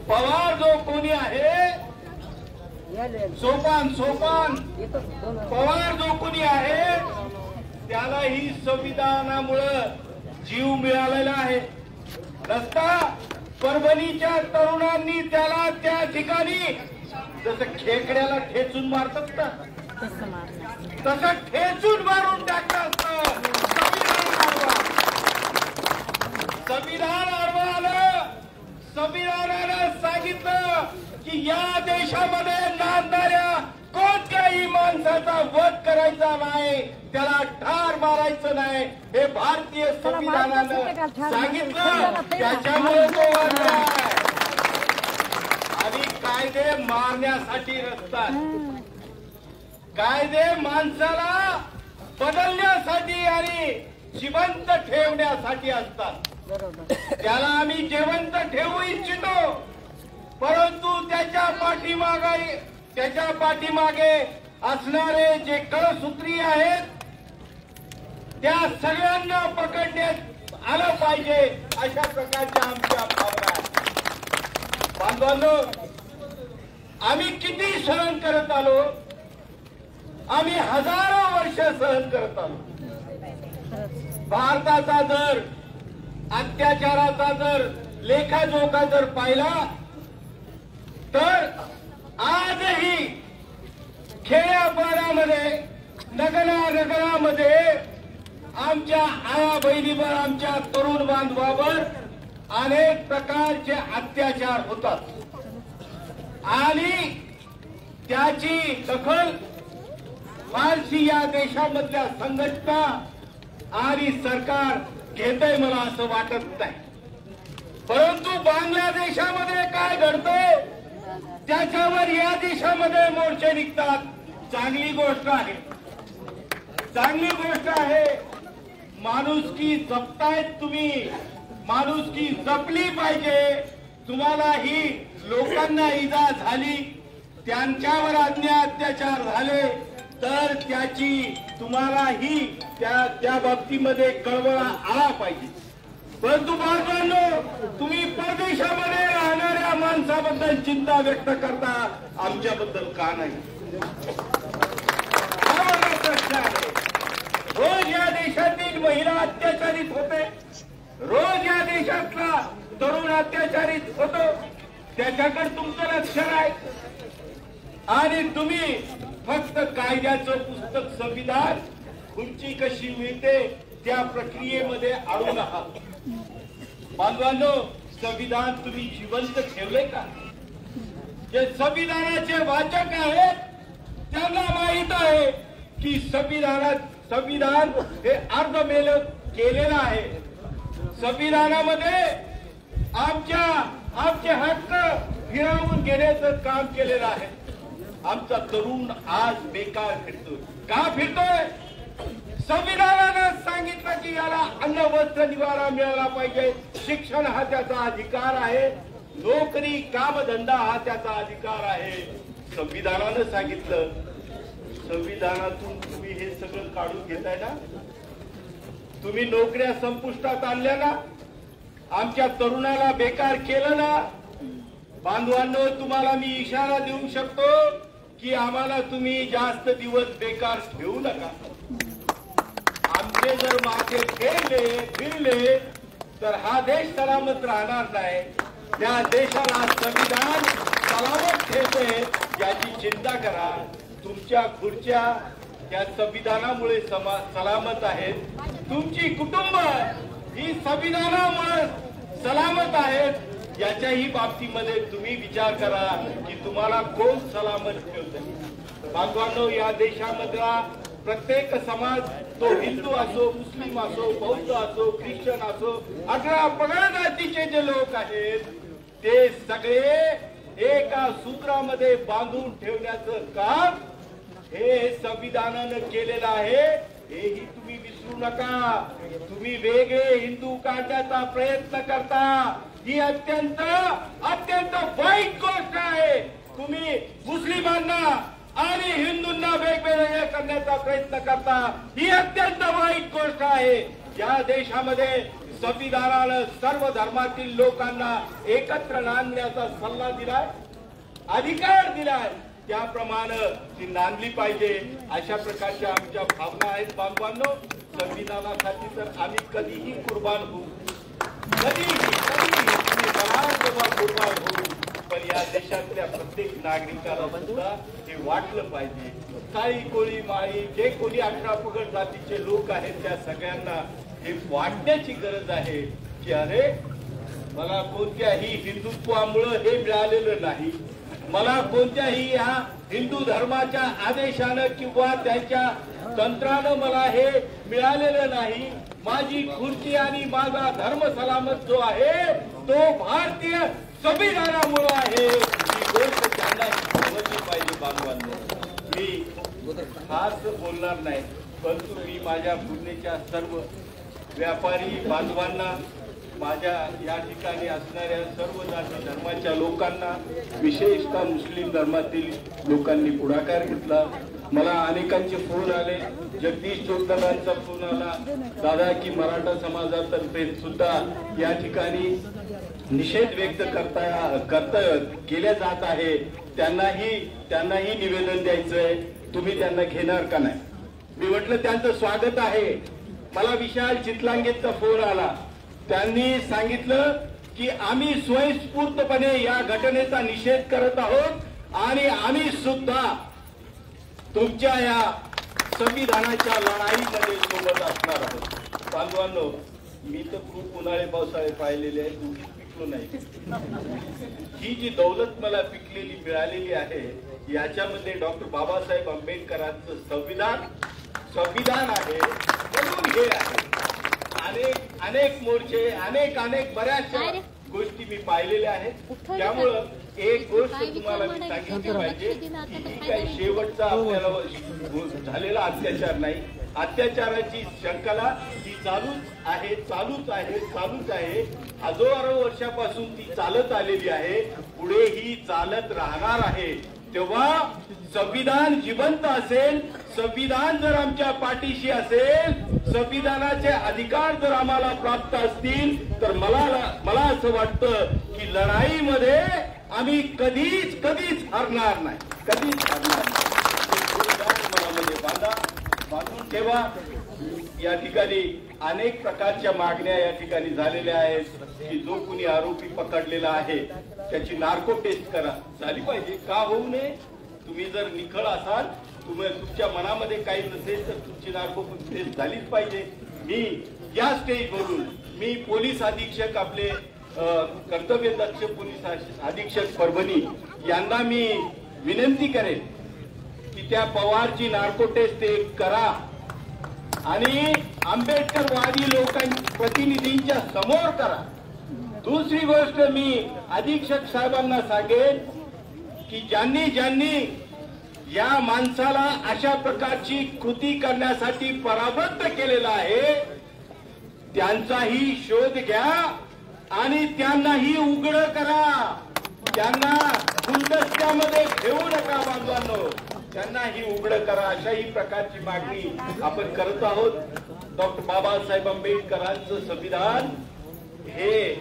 पवार जो कोणी आहे, सोपान पवार जो कोणी आहे, त्यालाही संविधानामुळं जीव मिळालेला आहे. रस्ता परभणीच्या तरुणांनी त्याला त्या ठिकाणी जसं खेकड्याला ठेचून मारतात ना, तसं ठेचून मारून टाकलं असतं. संविधान आलं. संविधानानं सांगितलं की या देशामध्ये नांदणाऱ्या कोणत्याही माणसाचा वध करायचा नाही, त्याला ठार मारायचं नाही, हे भारतीय संविधानानं सांगितलं. त्याच्यामुळे तो वाढला. आणि कायदे मारण्यासाठी नसतात, कायदे माणसाला बदलण्यासाठी आणि जिवंत ठेवण्यासाठी असतात. त्याला आम्ही जिवंत ठेवू इच्छितो, परंतु त्याच्या पाठीमागे असणारे जे कळसूत्री आहेत त्या सगळ्यांना पकडण्यात आलं पाहिजे, अशा प्रकारच्या आमच्या भावना आहेत. बांधवांनो, आम्ही किती सहन करत आलो? आम्ही हजारो वर्ष सहन करत आलो. भारताचा जर अत्याचाराचा जर लेखाजोखा जर पाहिला तर आजही खेड्यापाड्यामध्ये, नगरामध्ये आमच्या आया बहिणीवर, आमच्या तरुण बांधवावर अनेक प्रकारचे अत्याचार होतात आणि त्याची दखल फारशी या देशामधल्या संघटना आणि सरकार घेतंय मला असं वाटत नाही. परंतु बांगलादेशामध्ये काय घडतंय त्याच्यावर या देशामध्ये मोर्चे निघतात. चांगली गोष्ट आहे, चांगली गोष्ट आहे. माणुसकी जपतायत तुम्ही, माणुसकी जपली पाहिजे. तुम्हाला ही लोकांना इजा झाली, त्यांच्यावर अन्याय अत्याचार झाले तर त्याची तुम्हालाही त्या बाबतीमध्ये कळवळा आला पाहिजे. परंतु बांधवांनो, तुम्ही परदेशामध्ये राहणाऱ्या माणसाबद्दल चिंता व्यक्त करता, आमच्याबद्दल का नाही? प्रश्न आहे. रोज या देशातील महिला अत्याचारित होते, रोज या देशातला तरुण अत्याचारित होतो, त्याच्याकडे तुमचं लक्ष नाही आणि तुम्ही फक्त कायद्याचं पुस्तक संविधान खुर्ची कशी मिळते त्या प्रक्रियेमध्ये अडून आहात. बांधवांनो, संविधान तुम्ही जिवंत ठेवले का? जे संविधानाचे वाचक आहेत त्यांना माहित आहे की संविधान हे अर्धमेल केलेलं आहे. संविधानामध्ये आमचे हक्क हिरावून घेण्याचं काम केलेलं आहे. आमचा तरुण आज बेकार फिरतोय. का फिरतोय? संविधानानं सांगितलं की याला अन्न वस्त्र निवारा मिळाला पाहिजे, शिक्षण हा त्याचा अधिकार आहे, नोकरी कामधंदा हा त्याचा अधिकार आहे. संविधानानं सांगितलं. संविधानातून तुम्ही हे सगळं काढून घेताय ना, तुम्ही नोकऱ्या संपुष्टात आणल्या ना, आमच्या तरुणाला बेकार केलं ना. बांधवांनो, तुम्हाला मी इशारा देऊ शकतो की आम्हाला तुम्ही जास्त दिवस बेकार ठेवू नका. आमचे जर मागे फिरले तर हा देश सलामत राहणार नाही. त्या देशाला संविधान सलामत ठेवते याची चिंता करा. तुमच्या खुर्च्या त्या संविधानामुळे सलामत आहेत. तुमची कुटुंब ही संविधानामुळे सलामत आहेत याच्याही बाबतीमध्ये तुम्ही विचार करा की तुम्हाला कोण सलामत ठेवते। बांधवांनो, या देशामधला प्रत्येक समाज, तो हिंदू असो, मुस्लिम असो, बौद्ध असो, ख्रिश्चन असो, 18 पगड जातीचे जे लोक आहेत ते सगळे एका सूत्रामध्ये बांधून ठेवण्याचं काम हे संविधानानं केलेलं आहे, हेही तुम्ही विसरू नका। तुम्ही वेगळे हिंदू काढण्याचा प्रयत्न करता, ही अत्यंत अत्यंत वाईट गोष्ट आहे। तुम्ही मुस्लिमांना आणि हिंदूंना वेगवेगळे करण्याचा प्रयत्न करता, ही अत्यंत वाईट गोष्ट आहे। या देशामध्ये संविधानानं सर्व धर्मातील लोकांना एकत्र नांदण्याचा सल्ला दिलाय, अधिकार दिलाय, त्याप्रमाणे ती नांदली पाहिजे अशा प्रकारच्या आमच्या भावना आहेत। बांधवांनो, संविधानासाठी तर आम्ही कधीही कुर्बान होऊ, कधीही कुर्बान होऊ, पण या देशातल्या प्रत्येक नागरिकाला सुद्धा हे वाटलं पाहिजे। काळी कोळी माळी जे कोणी 18 पगड जातीचे लोक आहेत त्या सगळ्यांना हे वाटण्याची गरज आहे की अरे मला कोणत्याही हिंदुत्वामुळे हे मिळालेलं नाही, मला कोणत्याही ह्या हिंदू धर्माच्या आदेशानं किंवा त्यांच्या तंत्रानं मला हे मिळालेलं नाही। माझी खुर्ची आणि माझा धर्म सलामत जो आहे तो भारतीय संविधानामुळे आहे, ही गोष्ट त्यांना समजली पाहिजे। बांधवांनो, मी खास बोलणार नाही, परंतु मी माझ्या पुण्याच्या सर्व व्यापारी बांधवांना, माझ्या या ठिकाणी असणाऱ्या सर्व जाती धर्माच्या लोकांना, विशेषतः मुस्लिम धर्मातील लोकांनी पुढाकार घेतला। मला अनेकांचे फोन आले, जगदीश चौधरांचा फोन आला, दादा की मराठा समाजातर्फे सुद्धा या ठिकाणी निषेध व्यक्त केले जात आहे, त्यांनाही निवेदन द्यायचंय, तुम्ही त्यांना घेणार का नाही? मी म्हटलं त्यांचं स्वागत आहे। मला विशाल चितलांगेचा फोन आला, त्यांनी सांगितलं की आम्ही स्वयंस्फूर्तपणे या घटनेचा निषेध करत आहोत आणि आम्ही सुद्धा तुमच्या या संविधानाच्या लढाईमध्ये सोबत असणार आहोत। बांधवांनो, मी तर खूप उन्हाळे पावसाळे पाहिलेले आहेत, उगीच पिकलो नाही। ही जी दौलत मला पिकलेली मिळालेली आहे याच्यामध्ये डॉक्टर बाबासाहेब आंबेडकरांचं संविधान आहे, म्हणून हे आहे। अनेक मोर्चे, अनेक बऱ्याचशा गोष्टी मी पाहिलेल्या आहेत। त्यामुळं एक गोष्ट तुम्हाला मी सांगितली पाहिजे की ही काही शेवटचा आपल्याला झालेला अत्याचार नाही, अत्याचाराची शंकाला ही चालूच आहे। हजारो वर्षापासून ती चालत आलेली आहे, पुढे ही चालत राहणार आहे। तेव्हा संविधान जिवंत असेल, संविधान जर आमच्या पाठीशी असेल, संविधानाचे अधिकार जर आम्हाला प्राप्त असतील तर मला असं वाटतं की लढाईमध्ये आम्ही कधीच हरणार नाही, मनामध्ये बांधून ठेवा। या ठिकाणी अनेक प्रकारच्या मागण्या या ठिकाणी झालेल्या आहेत की जो कुणी आरोपी पकडलेला आहे त्याची नार्को टेस्ट झाली पाहिजे, का होऊ नये? तुम्ही जर निखळ असाल, तुमच्या मनामध्ये काही नसेल तर तुमची नार्को टेस्ट झालीच पाहिजे। मी या स्टेजवरून मी पोलीस अधीक्षक, आपले कर्तव्यदक्ष पोलीस अधीक्षक परभणी यांना मी विनंती करेन की त्या पवारची नार्को टेस्ट करा आणि आंबेडकरवादी प्रतिनिधींच्या समोर करा। दुसरी गोष्ट मी अधीक्षक साहेबांना सांगेन की ज्यांनी या माणसाला अशा प्रकारची कृती करण्यासाठी परावृत्त केलेला आहे त्यांचाही शोध घ्या आणि त्यांनाही उघड करा, त्यांना गुलदस्त्यामध्ये ठेवू नका। बांधवांनो, त्यांनाही उघड करा, अशाही प्रकारची मागणी आपण करत आहोत। डॉक्टर बाबासाहेब आंबेडकरांचं संविधान हे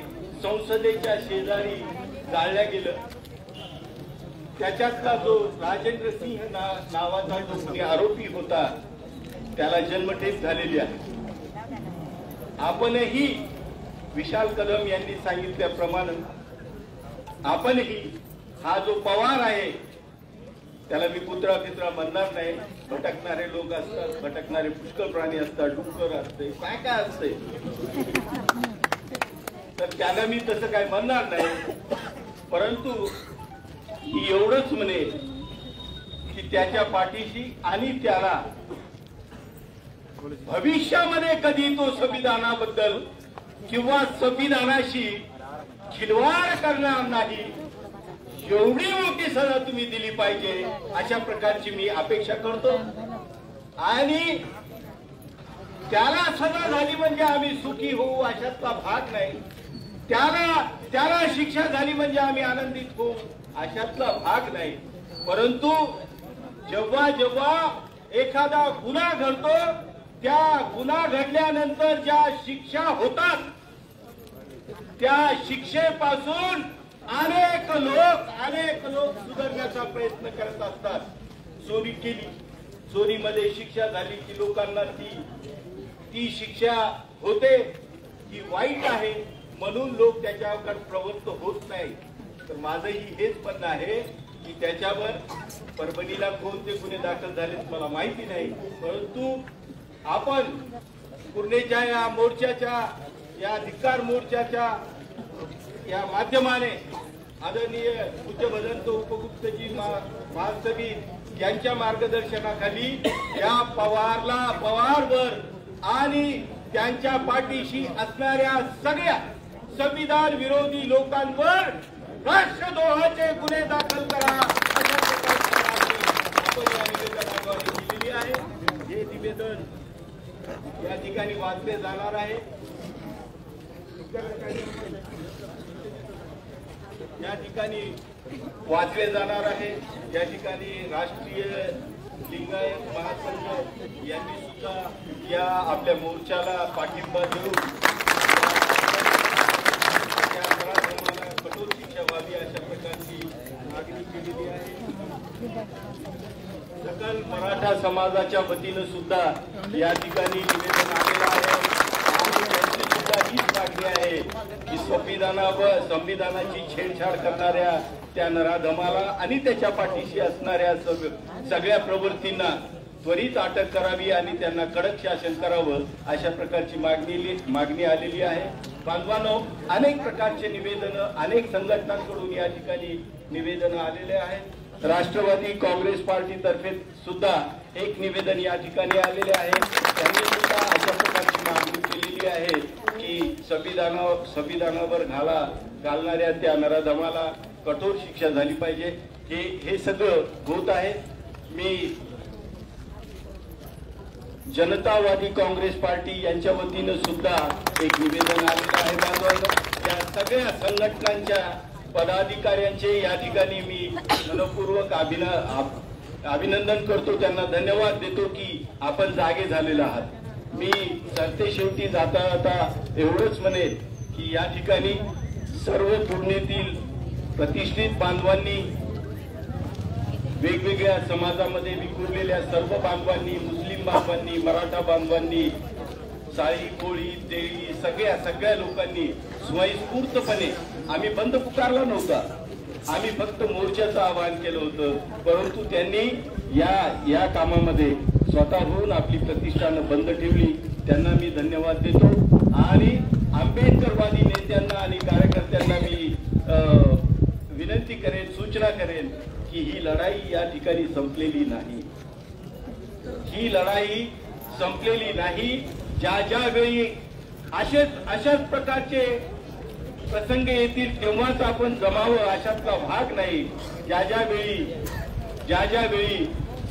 संसदेच्या शेजारी जाळल्या गेलं, त्याच्यातला जो राजेंद्र सिंह नावाचा जो कोणी आरोपी होता त्याला जन्मठेप झालेली आहे। आपणही विशाल कदम यांनी सांगितल्याप्रमाणे आपणही हा जो पवार आहे त्याला मी कुत्रा फित्रा म्हणणार नाही. भटकणारे लोक असतात, भटकणारे पुष्कळ प्राणी असतात, डुक्कर असते, काय काय असते, तर त्याला मी तसं काय म्हणणार नाही. परंतु एवढंच म्हणे की त्याच्या पाठीशी आणि त्याला भविष्यामध्ये कधी तो संविधानाबद्दल किंवा संविधानाशी खिलवाड करणार नाही, एवढी मोठी सजा तुम्ही दिली पाहिजे अशा प्रकारची मी अपेक्षा करतो. आणि त्याला सजा झाली म्हणजे आम्ही सुखी होऊ अशातला भाग नाही, त्याला शिक्षा झाली म्हणजे आम्ही आनंदित होऊ अशातला भाग नाही. परंतु जेव्हा जेव्हा एखादा गुन्हा घडतो, त्या गुन्हा घडल्यानंतर ज्या शिक्षा होतात त्या शिक्षेपासून अनेक लोक सुधारण्याचा प्रयत्न करत असतात. चोरी केली, चोरीमध्ये शिक्षा झाली की लोकांना ती शिक्षा होते, ती वाईट आहे म्हणून लोक त्याच्यावर प्रवृत्त होत नाही. तर माझंही हेच म्हणणं आहे की त्याच्यावर परभणीला कोणते गुन्हे दाखल झालेत मला माहिती नाही, परंतु आपण पूर्णेच्या या मोर्चाच्या, या धिक्कार मोर्चाच्या या माध्यमाने आदरणीय पूज्य भदंत उपगुप्तजी महासवी यांच्या मार्गदर्शनाखाली या पवारवर आणि त्यांच्या पाठीशी असणाऱ्या सगळ्या संविधान विरोधी लोकांवर राष्ट्रद्रोहाचे गुन्हे दाखल करा अशा प्रकारची आपण या निवेदनाद्वारे दिलेली आहे. हे निवेदन या ठिकाणी वाचले जाणार आहे. या ठिकाणी वाचले जाणार आहे. या ठिकाणी राष्ट्रीय लिंगायत महासंघ यांनी सुद्धा या आपल्या मोर्चाला पाठिंबा देऊन कठोर शिक्षा व्हावी अशा प्रकारची मागणी केलेली आहे. सकल मराठा समाजाच्या वतीनं सुद्धा या ठिकाणी निवेदन आलेलं आहे आणि त्यांची सुद्धा हीच मागणी आहे की संविधानाची छेडछाड करणाऱ्या त्या नराधमाला आणि त्याच्या पाठीशी असणाऱ्या सगळ्या प्रवृत्तींना त्वरित अटक करावी आणि त्यांना कडक शासन करावं अशा प्रकारची मागणी आलेली आहे. बांधवांनो, अनेक प्रकारचे निवेदन अनेक संघटनांकडून या ठिकाणी निवेदन आलेले आहेत. राष्ट्रवादी काँग्रेस पार्टीतर्फे सुद्धा एक निवेदन या ठिकाणी आलेले आहे. त्यांनी सुद्धा अशा प्रकारची मागणी केलेली आहे की संविधानावर घालणाऱ्या त्या नराधमाला कठोर शिक्षा झाली पाहिजे. हे सगळं होत आहे. मी जनतावादी काँग्रेस पार्टी यांच्या वतीनं सुद्धा एक निवेदन आलेलं आहे. बांधवांनो, त्या सगळ्या संघटनांच्या पदाधिकाऱ्यांचे या ठिकाणी मी मनपूर्वक अभिनंदन करतो, त्यांना धन्यवाद देतो की आपण जागे झालेले आहात. मी सरतेशेवटी जाता जाता एवढंच म्हणेन की या ठिकाणी सर्व पूर्णेतील प्रतिष्ठित बांधवांनी, वेगवेगळ्या समाजामध्ये विखुरलेल्या सर्व बांधवांनी, मुस्लिम बांधवांनी, मराठा बांधवांनी, साळी, कोळी, तेळी सगळ्या लोकांनी स्वयंस्फूर्तपणे, आम्ही बंद पुकारला नव्हता, आम्ही फक्त मोर्चाचं आवाहन केलं होतं, परंतु त्यांनी या कामामध्ये स्वतःहून आपली प्रतिष्ठानं बंद ठेवली. त्यांना मी धन्यवाद देतो आणि आंबेडकरवादी नेत्यांना आणि कार्यकर्त्यांना मी विनंती करेन, सूचना करेन की ही लढाई या ठिकाणी संपलेली नाही. ही लढाई संपलेली नाही. ज्या वेळी अशाच प्रकारचे प्रसंग येतील तेव्हाच आपण जमावं अशातला भाग नाही. ज्या वेळी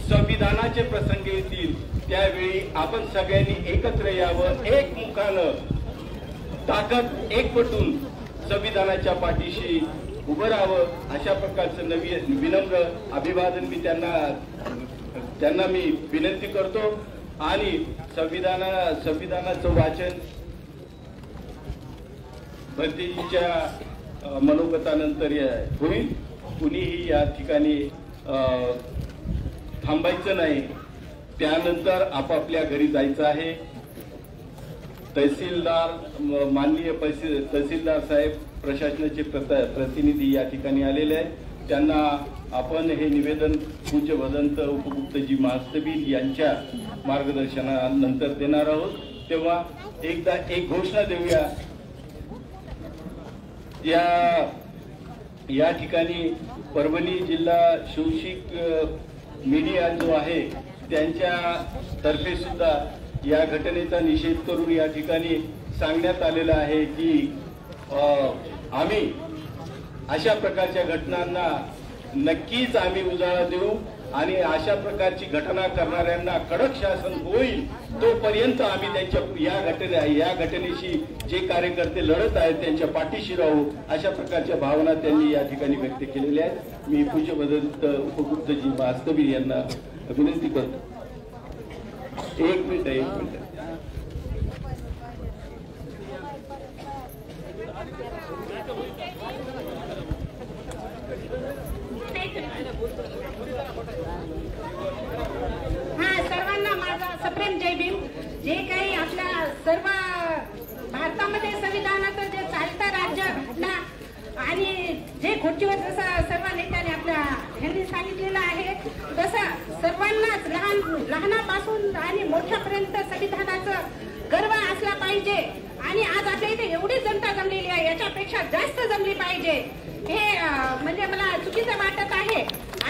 संविधानाचे प्रसंग येतील त्यावेळी आपण सगळ्यांनी एकत्र यावं, एकमुखानं ताकद एकवटून संविधानाच्या पाठीशी उभं राहावं अशा प्रकारचं विनम्र अभिवादन मी त्यांना मी विनंती करतो. आणि संविधानाचं वाचन भरतीजीच्या मनोगतानंतर होईल. कुणीही या ठिकाणी थांबायचं नाही. त्यानंतर आपापल्या घरी जायचं आहे. माननीय तहसीलदार साहेब, प्रशासनाचे प्रतिनिधी या ठिकाणी आलेले आहेत. त्यांना आपण हे निवेदन पूज्य भदंत उपगुप्तजी महास्तवीर यांच्या मार्गदर्शनानंतर देणार आहोत। तेव्हा एकदा एक घोषणा देऊया। या ठिकाणी परभणी जिल्हा शोषिक मीडिया जो आहे त्यांच्या तर्फे सुद्धा या घटनेचा निषेध करून या ठिकाणी सांगण्यात आलेलं आहे की आम्ही अशा प्रकारच्या घटनांना नक्कीच आम्ही उजाळा देऊ आणि अशा प्रकारची घटना करणाऱ्यांना कडक शासन होईल तोपर्यंत आम्ही त्यांच्या या घटनेशी जे कार्यकर्ते लढत आहेत त्यांच्या पाठीशी राहू, अशा प्रकारच्या भावना त्यांनी या ठिकाणी व्यक्त केलेल्या आहेत। मी पूज्य भदंत उपगुप्तजी महास्तवीर यांना विनंती करतो। एक मिनिट सर्वांना माझा सप्रेम जय भीम। जे काही आपल्या सर्व भारतामध्ये संविधानाचं जे चालतं राज्य घटना आणि जे खुर्चीवर जसं सर्व नेत्यांनी आपल्या ह्यांनी सांगितलेलं आहे तसं सर्वांनाच लहानापासून आणि मोठ्यापर्यंत संविधानाचं गर्व असला पाहिजे। आणि आज आपल्या इथे एवढी जनता जमलेली आहे, याच्यापेक्षा जास्त जमली पाहिजे हे म्हणजे मला चुकीचं वाटत आहे।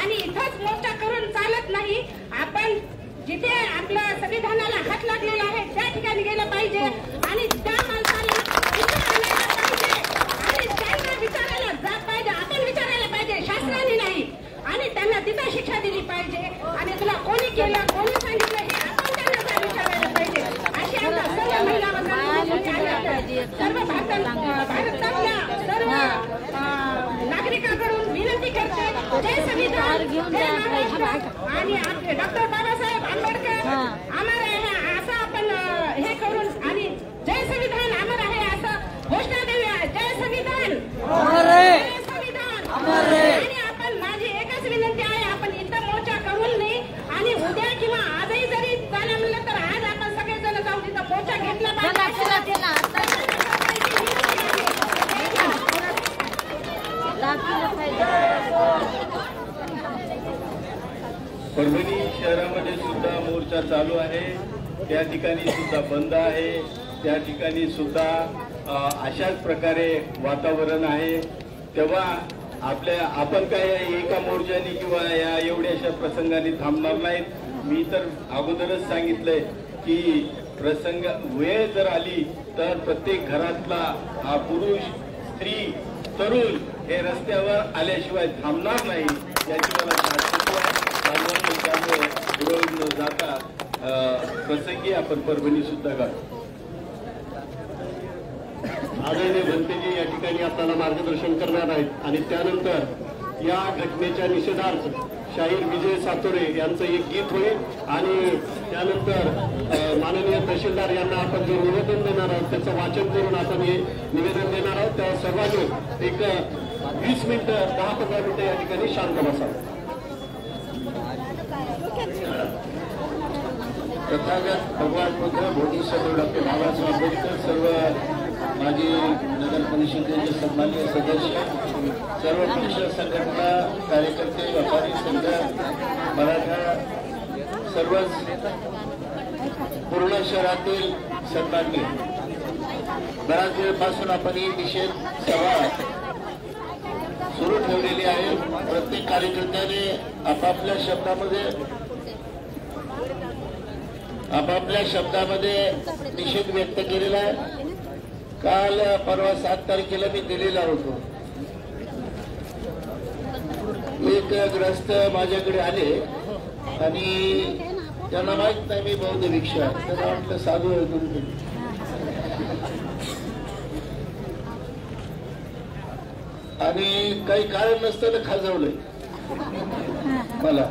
आणि इथंच मोर्चा करून चालत नाही, आपण जिथे आपल्या संविधानाला हात लागलेला आहे त्या ठिकाणी गेलं पाहिजे आणि त्या माणसाला इथं आणायला पाहिजे आणि त्यांना विचारायला जात पाहिजे, आपण विचारायला पाहिजे, शासनाने नाही। आणि त्यांना तिथं शिक्षा दिली पाहिजे आणि तुला कोणी केलं कोणी सांगितलं हे आपण त्यांना विचारायला पाहिजे। अशी आमच्या सर्व महिला सर्व भारतातल्या सर्व नागरिकांकडून विनंती करते, जय संविधान, जय महाराष्ट्र आणि आपले डॉक्टर बाबासाहेब आंबेडकर अमर आहे असं आपण हे करून आणि जय संविधान अमर आहे असं घोषणा देऊया। जय संविधान, जय संविधान। आणि आपण माझी एकच विनंती आहे, आपण इथं मोर्चा करून नाही आणि उद्या किंवा आजही जरी चाललं म्हणलं तर आज आपण सगळेजण जाऊन तिथं मोर्चा घेतला पाहिजे। परभणी शहरामध्ये सुद्धा मोर्चा चालू आहे, त्या ठिकाणी सुद्धा बंद आहे, त्या ठिकाणी सुद्धा अशाच प्रकारे वातावरण आहे। तेव्हा आपण काय एका मोर्चाने किंवा या एवढ्याशा प्रसंगाने थांबणार नाहीत। मी तर अगोदरच सांगितलंय की प्रसंग वेळ जर आली तर प्रत्येक घरातला हा पुरुष स्त्री तरुण हे रस्त्यावर आल्याशिवाय थांबणार नाही याची मला शाश्वती आहे। त्यामुळे पुढे न जाता प्रसंगी आपण परभणी सुद्धा गाठू। आदरणीय भंतेजी या ठिकाणी आपल्याला मार्गदर्शन करणार आहेत आणि त्यानंतर या घटनेच्या निषेधार्थ शाहीर विजय सातोरे यांचं एक गीत होईल आणि त्यानंतर माननीय तहसीलदार यांना आपण जे निवेदन देणार आहोत त्याचं वाचन करून आपण हे निवेदन देणार आहोत। त्या सर्वांनी एक 20 मिनिटं 10-15 मिनिटं या ठिकाणी शांत बसावं। तथागत भगवान बुद्ध बोधिसत्व डॉक्टर बाबासाहेब आंबेडकर, सर्व माजी नगर परिषदेचे सन्माननीय सदस्य, सर्व पक्ष संघटना कार्यकर्ते, व्यापारी संघ, मराठा सर्वच पूर्ण शहरातील सन्माननीय, बराच वेळपासून आपण ही निषेध सभा सुरू ठेवलेली आहे। प्रत्येक कार्यकर्त्याने आपापल्या शब्दामध्ये निषेध व्यक्त केलेला आहे। काल परवा 7 तारखेला मी दिलेला होतो। एक ग्रस्त माझ्याकडे आले आणि त्यांना माहित नाही मी बौद्ध भिक्षा, त्यांना वाटलं साधू आहे तुम्ही, आणि काही कारण नसताना खाजवलंय मला,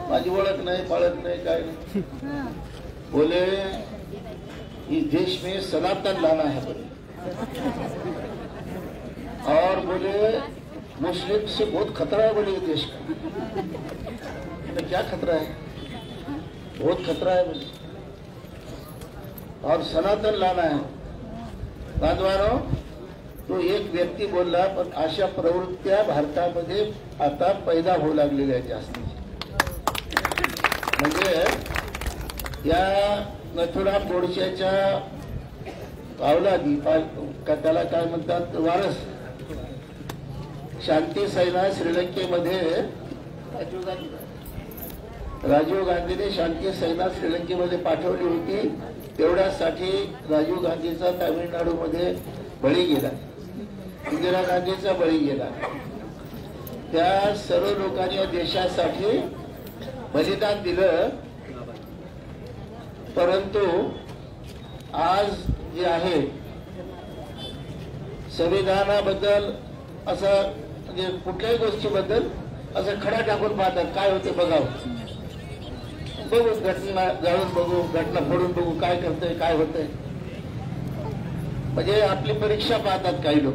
माझी ओळख नाही पाळत नाही काय नाही। बोले इस देश में सनातन लाना है बोले, और बोले मुस्लिम से बहुत खतरा है बोले देश का। तो क्या खतरा है? बहुत खतरा है बोले, और सनातन लाना है। बांधवानों, तो एक व्यक्ती बोलला, पण अशा प्रवृत्त्या भारतामध्ये आता पैदा होऊ लागलेल्या आहेत जास्त. म्हणजे या नथुराम गोडसेच्या अवलादी, त्याला काय म्हणतात, वारस शांती सेना श्रीलंकेमध्ये, राजीव गांधीने शांती सेना श्रीलंकेमध्ये पाठवली होती. तेवढ्यासाठी राजीव गांधीचा तामिळनाडूमध्ये बळी गेला, इंदिरा गांधीचा बळी गेला. त्या सर्व लोकांनी या देशासाठी बलिदान दिलं. परंतु आज जे आहे संविधानाबद्दल असं, म्हणजे कुठल्याही गोष्टीबद्दल असं खडा टाकून पाहतात, काय होते बघावं, बघू घटना जाळून बघू, घटना फोडून बघू, काय करतंय काय होतंय, म्हणजे आपली परीक्षा पाहतात काही लोक.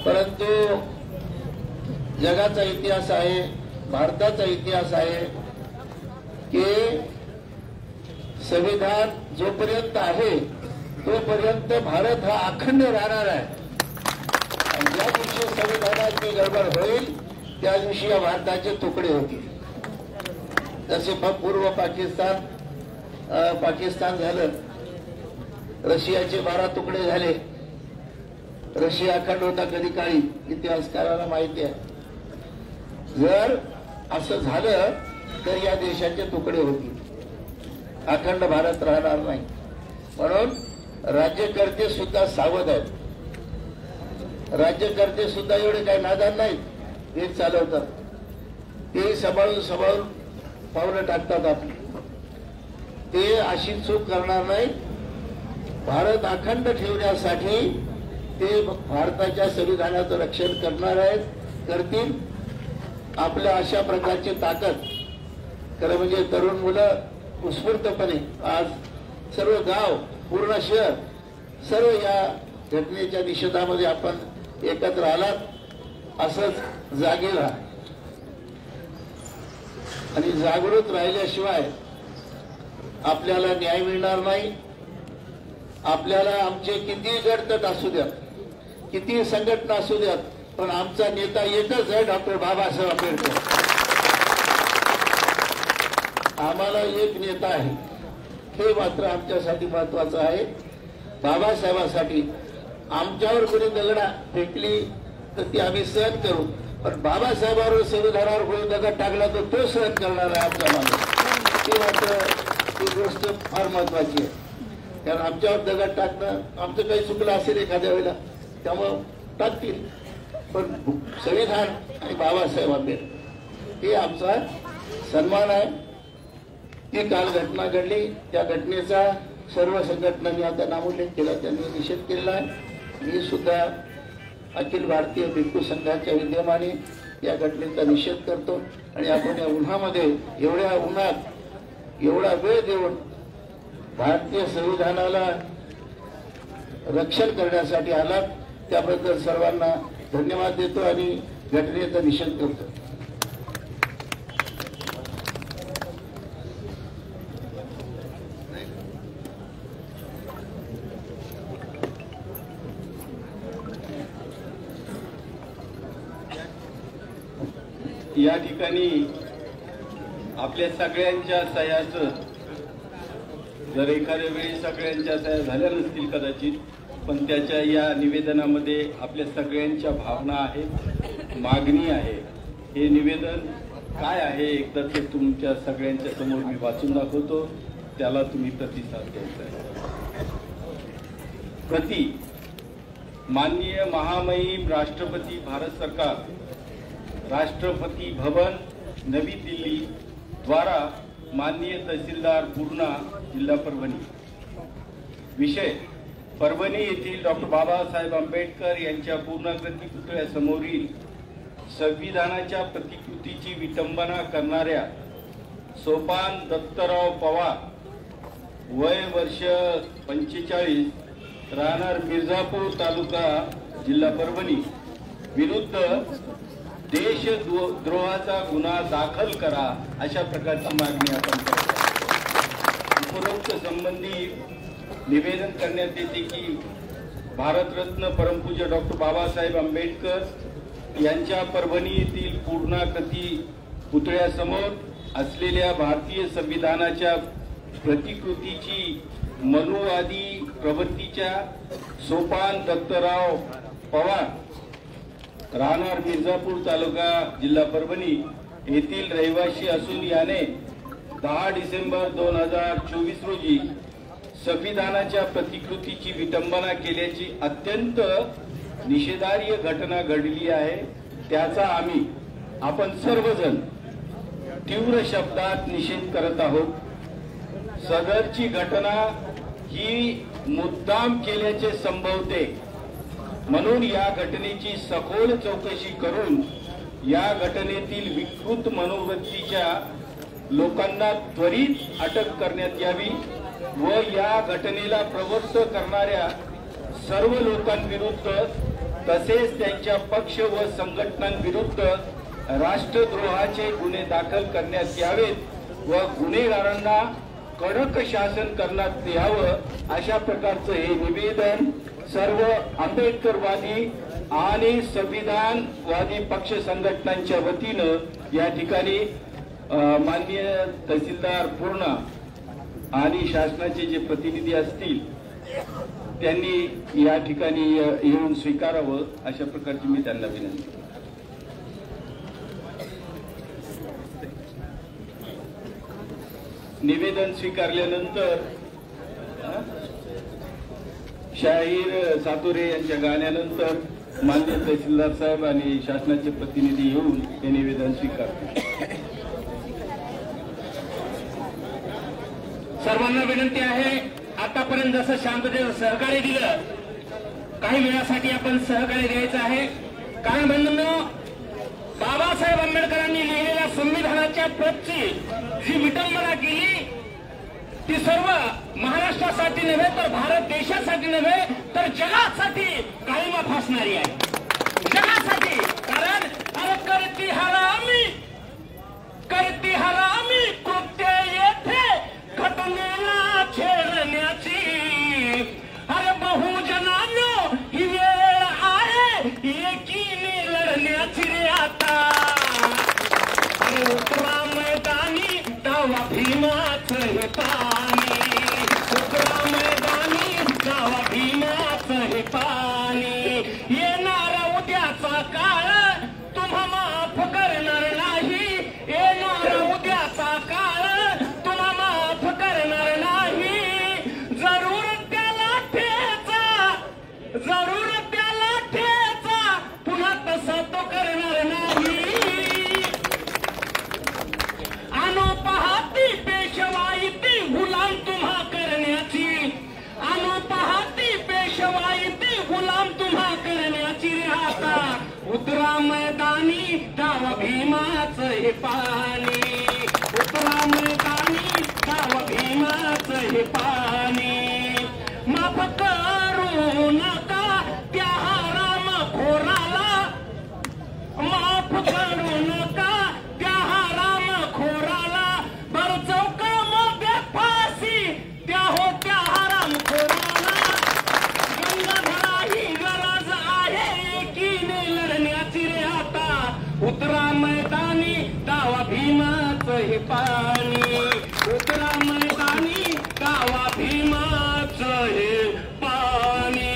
परंतु जगाचा इतिहास आहे, भारताचा इतिहास आहे की संविधान जोपर्यंत आहे तोपर्यंत भारत हा अखंड राहणार आहे. आणि ज्या दिवशी संविधानाची गडबड होईल त्या दिवशी या भारताचे तुकडे होतील. जसे पूर्व पाकिस्तान झालं, रशियाचे 12 तुकडे झाले. रशिया अखंड होता कधी काळी, इतिहासकारांना माहिती आहे. जर असं झालं तर या देशाचे तुकडे होतील, अखंड भारत राहणार नाही. म्हणून राज्यकर्ते सुद्धा सावध आहेत. राज्यकर्ते सुद्धा एवढे काही नादान नाहीत, हे चालवतात, ते सांभाळून पावलं टाकतात आपली. ते अशी चूक करणार नाही. भारत अखंड ठेवण्यासाठी ते भारताच्या संविधानाचं रक्षण करणार आहेत, करतील. आपल्या अशा प्रकारची ताकद, खरं म्हणजे तरुण मुलं उत्स्फूर्तपणे आज सर्व गाव, पूर्ण शहर, सर्व या घटनेच्या निषेधामध्ये आपण एकत्र आलात. असंच जागे राहा आणि जागृत राहिल्याशिवाय आपल्याला न्याय मिळणार नाही. आपल्याला आमचे किती गटतट असू द्यात, किती संघटना असू द्यात, पण आमचा नेता एकच आहे, डॉक्टर बाबासाहेब आंबेडकर. आम्हाला एक नेता आहे, हे मात्र आमच्यासाठी महत्वाचं आहे. बाबासाहेबांसाठी आमच्यावर कोणी दगडा फेकली तर ती आम्ही सहन करू, पण बाबासाहेबांवर संविधानावर कोणी दगड टाकला तर तो सहन करणार आहे आमचा माणूस. ती मात्र ही गोष्ट फार महत्वाची आहे. कारण आमच्यावर दगड टाकणं, आमचं काही चुकलं असेल एखाद्या वेळेला, त्यामुळं टाकतील, पण संविधान आणि बाबासाहेब आंबेडकर हे आमचा सन्मान आहे. ती काल घटना घडली, त्या घटनेचा सर्व संघटनांनी आता नामोल्लेख केला, त्यांनी निषेध केलेला आहे. मी सुद्धा अखिल भारतीय भिक्खू संघाच्या विद्यमाने या घटनेचा निषेध करतो. आणि आपण या उन्हामध्ये, एवढ्या उन्हात एवढा वेळ देऊन भारतीय संविधानाला रक्षण करण्यासाठी आलात, त्याबद्दल सर्वांना धन्यवाद देतो आणि घटनेचा निषेध करतो. या ठिकाणी आपल्या सगळ्यांच्या सह्याचं, जर एखाद्या वेळी सगळ्यांच्या सह्या झाल्या नसतील कदाचित, पण त्याच्या या निवेदनामध्ये आपल्या सगळ्यांच्या भावना आहेत, मागणी आहे. हे निवेदन काय आहे एकदा ते तुमच्या सगळ्यांच्या समोर मी वाचून दाखवतो, त्याला तुम्ही प्रतिसाद द्यायचा आहे. प्रति माननीय महामहिम राष्ट्रपती भारत सरकार, राष्ट्रपति भवन नवी दिल्ली द्वारा माननीय तहसीलदार पूर्णा, जिल्हा परभणी. विषय: परभणी येथील डॉक्टर बाबासाहेब आंबेडकर यांच्या पूर्णाकृती पुतळ्यासमोरील संविधानाच्या प्रतिकृतीची विटंबना करणाऱ्या सोपान दत्तराव पवार, वय वर्ष 45, राहणार मिर्झापूर तालुका, जिल्हा परभणी, विरुद्ध देशद्रोहाचा गुन्हा दाखल करा, अशा प्रकारची मागणी आपण करतो. उपरोक्त संबंधी निवेदन करण्यात येते की भारतरत्न परमपूज्य डॉक्टर बाबासाहेब आंबेडकर यांच्या परभणी येथील पूर्णाकृती पुतळ्यासमोर असलेल्या भारतीय संविधानाच्या प्रतिकृतीची मनुवादी प्रवृत्तीच्या सोपान दत्तराव पवार राहणार मिर्जापूर तालुका जिल्हा परभणी येथील रहिवासी असून याने 10 डिसेंबर 2024 रोजी संविधानाच्या प्रतिकृतीची विटंबना केल्याची अत्यंत निषेधार्ह घटना घडली आहे। त्याचा आपण सर्वजण तीव्र शब्दात निषेध करत आहोत। सदरची घटना ही मुद्दाम केल्याचे संभवते, म्हणून या घटनेची सखोल चौकशी करून या घटनेतील विकृत मनोवृत्तीच्या लोकांना त्वरित अटक करण्यात यावी व या घटनेला प्रवृत्त करणाऱ्या सर्व लोकांविरुद्ध तसेच त्यांच्या पक्ष व संघटनांविरुद्ध राष्ट्रद्रोहाचे गुन्हे दाखल करण्यात यावेत व गुन्हेगारांना कडक शासन करण्यात यावं अशा प्रकारचं हे निवेदन सर्व आंबेडकरवादी आणि संविधानवादी पक्ष संघटनांच्या वतीनं या ठिकाणी माननीय तहसीलदार पूर्णा आणि शासनाचे जे प्रतिनिधी असतील त्यांनी या ठिकाणी येऊन स्वीकारावं अशा प्रकारची मी त्यांना विनंती करतो। निवेदन स्वीकारल्यानंतर शाहीर सातुरे यांच्या गाण्यानंतर माननीय तहसीलदार साहेब आणि शासनाचे प्रतिनिधी येऊन हे निवेदन स्वीकारतील। सर्वांना विनंती आहे, आतापर्यंत जसं शांततेचं सहकार्य दिलं, काही वेळासाठी आपण सहकार्य द्यायचं आहे। कारण बंधूंनो, बाबासाहेब आंबेडकरांनी लिहिलेल्या संविधानाच्या प्रतची जी विटंबना केली ती सर्व महाराष्ट्रासाठी नव्हे तर भारत देशासाठी नव्हे तर जगासाठी काळीमा फासणारी आहे, जगासाठी। कारण अरे करती हरामी कृत्य येथे घटनेला छेडण्याची, अरे बहुजनांनो ही वेळ आहे एकीने लढण्याची रे आता। अरे उतरा मैदानी डावा भीमाचं हे पाणी, उतरा मैदानी डावा भीमाचं हे पाणी। येणारा उद्याचा काळ तुम्हा माफ करणार नाही, येणारा उद्याचा काळ तुम्हा माफ करणार नाही। जरूर त्याला ठेचा पुन्हा तसा तो करणार नाही। आणो पहाती पेशवाई ती गुलाम तुम्हा करण्याची, आणो पहाती पेशवाई ती गुलाम तुम्हा करण्याची रे आता। उतरा मैदानी डावा भीमाचं हे पाणी, उतरा मैदानी डावा भीमाचं हे पाणी। माफ करू नका त्या हरामखोराला, माफ करू नका त्या हरामखोराला। बर चौकामध्ये फाशी त्या होत्या हरामखोराला। गंगाधरा ही गरज आहे एकीने लढण्याची रे आता। उतरा मैदानी डावा भीमाचं हे पाणी, उतरा मैदानी डावा भीमाचं हे पाणी।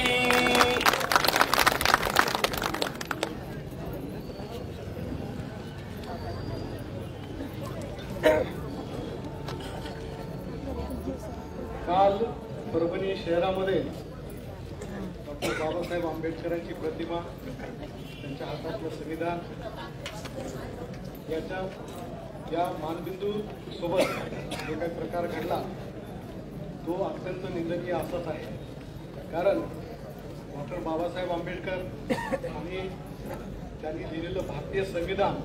काल परभणी शहरामध्ये डॉक्टर बाबासाहेब आंबेडकरांची प्रतिमा, त्यांच्या हातातलं संविधान या मानबिंदू सोबत जो काही प्रकार घडला तो अत्यंत निंदनीय असाच आहे। कारण डॉक्टर बाबासाहेब आंबेडकर आणि त्यांनी लिहिलेलं भारतीय संविधान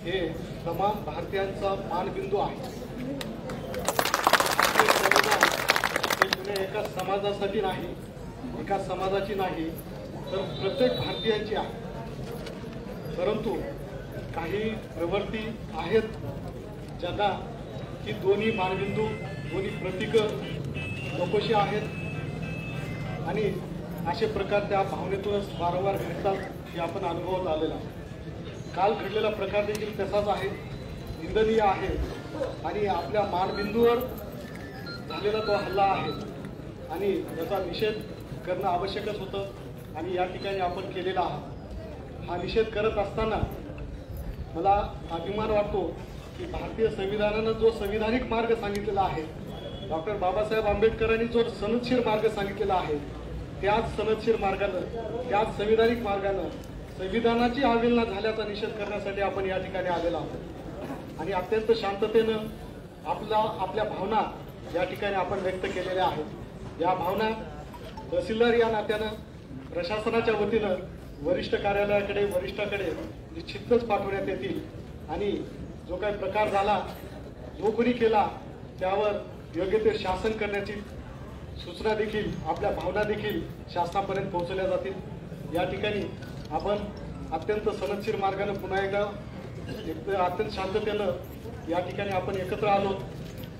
हे तमाम भारतीयांचा मानबिंदू आहे। एका समाजासाठी नाही, एका समाजाची नाही तर प्रत्येक भारतीयांची आहे। परंतु काही प्रवृत्ती आहेत ज्यांना ही दोन्ही मानबिंदू, दोन्ही प्रतीक नकोशी आहेत आणि असे प्रकार त्या भावनेतूनच वारंवार घडतात हे आपण अनुभवत आलेला. काल घडलेला प्रकार देखील तसाच आहे, निंदनीय आहे आणि आपल्या मानबिंदूवर झालेला तो हल्ला आहे आणि याचा निषेध करणं आवश्यकच होतं आणि या ठिकाणी आपण केलेला आहात. हा निषेध करत असताना मला अभिमान वाटतो की भारतीय संविधानानं जो संविधानिक मार्ग सांगितलेला आहे, डॉक्टर बाबासाहेब आंबेडकरांनी जो सनदशीर मार्ग सांगितलेला आहे, त्याच सनदशीर मार्गानं, त्याच संविधानिक मार्गानं संविधानाची अवहेलना झाल्याचा निषेध करण्यासाठी आपण या ठिकाणी आलेलो आहोत आणि अत्यंत शांततेनं आपल्या भावना या ठिकाणी आपण व्यक्त केलेल्या आहेत. या भावना तहसीलदार या नात्यानं प्रशासनाच्या वतीनं वरिष्ठ कार्यालयाकडे, वरिष्ठाकडे निश्चितच पाठवण्यात येतील आणि जो काही प्रकार झाला, जो कोणी केला त्यावर योग्य ते शासन करण्याची सूचना देखील, आपल्या भावना देखील शासनापर्यंत पोहोचवल्या जातील. या ठिकाणी आपण अत्यंत सनदशीर मार्गाने पुन्हा एकदा अत्यंत शांततेनं या ठिकाणी आपण एकत्र आलो.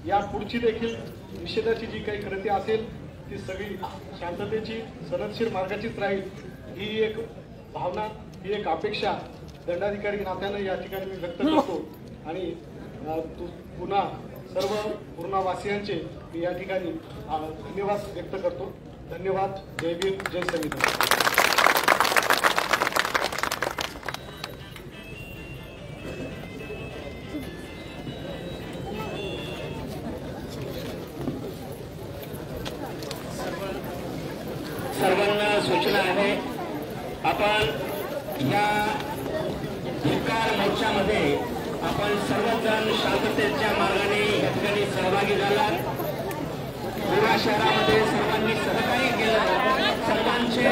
या पुढची देखील निषेधाची जी काही कृती असेल ती सगळी शांततेची, सनदशीर मार्गाचीच राहील, ही एक भावना, ही एक अपेक्षा दंडाधिकारी नात्यानं या ठिकाणी मी व्यक्त करतो आणि पुन्हा सर्व पूर्णावासियांचे मी या ठिकाणी धन्यवाद व्यक्त करतो. धन्यवाद. जय भीम, जय संविधान. सर्वांना सूचना आहे, आपण या धिक्कार मोर्चामध्ये आपण सर्वजण शांततेच्या मार्गाने या ठिकाणी सहभागी झाला. पुरा शहरामध्ये सर्वांनी सहकार्य केलं. सर्वांचे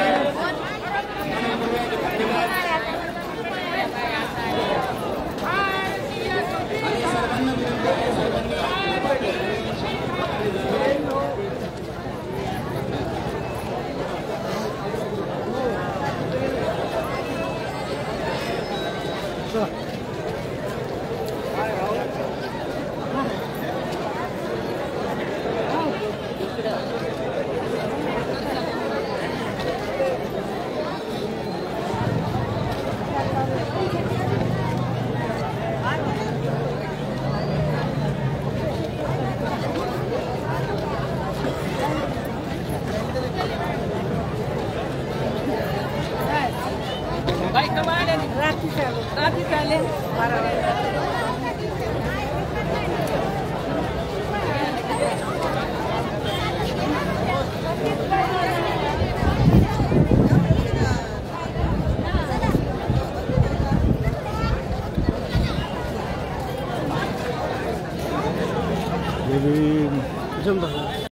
मनपूर्वक धन्यवाद आणि सर्वांना विनंती आहे, सर्वांनी रात्री चालेल 12 वाजता.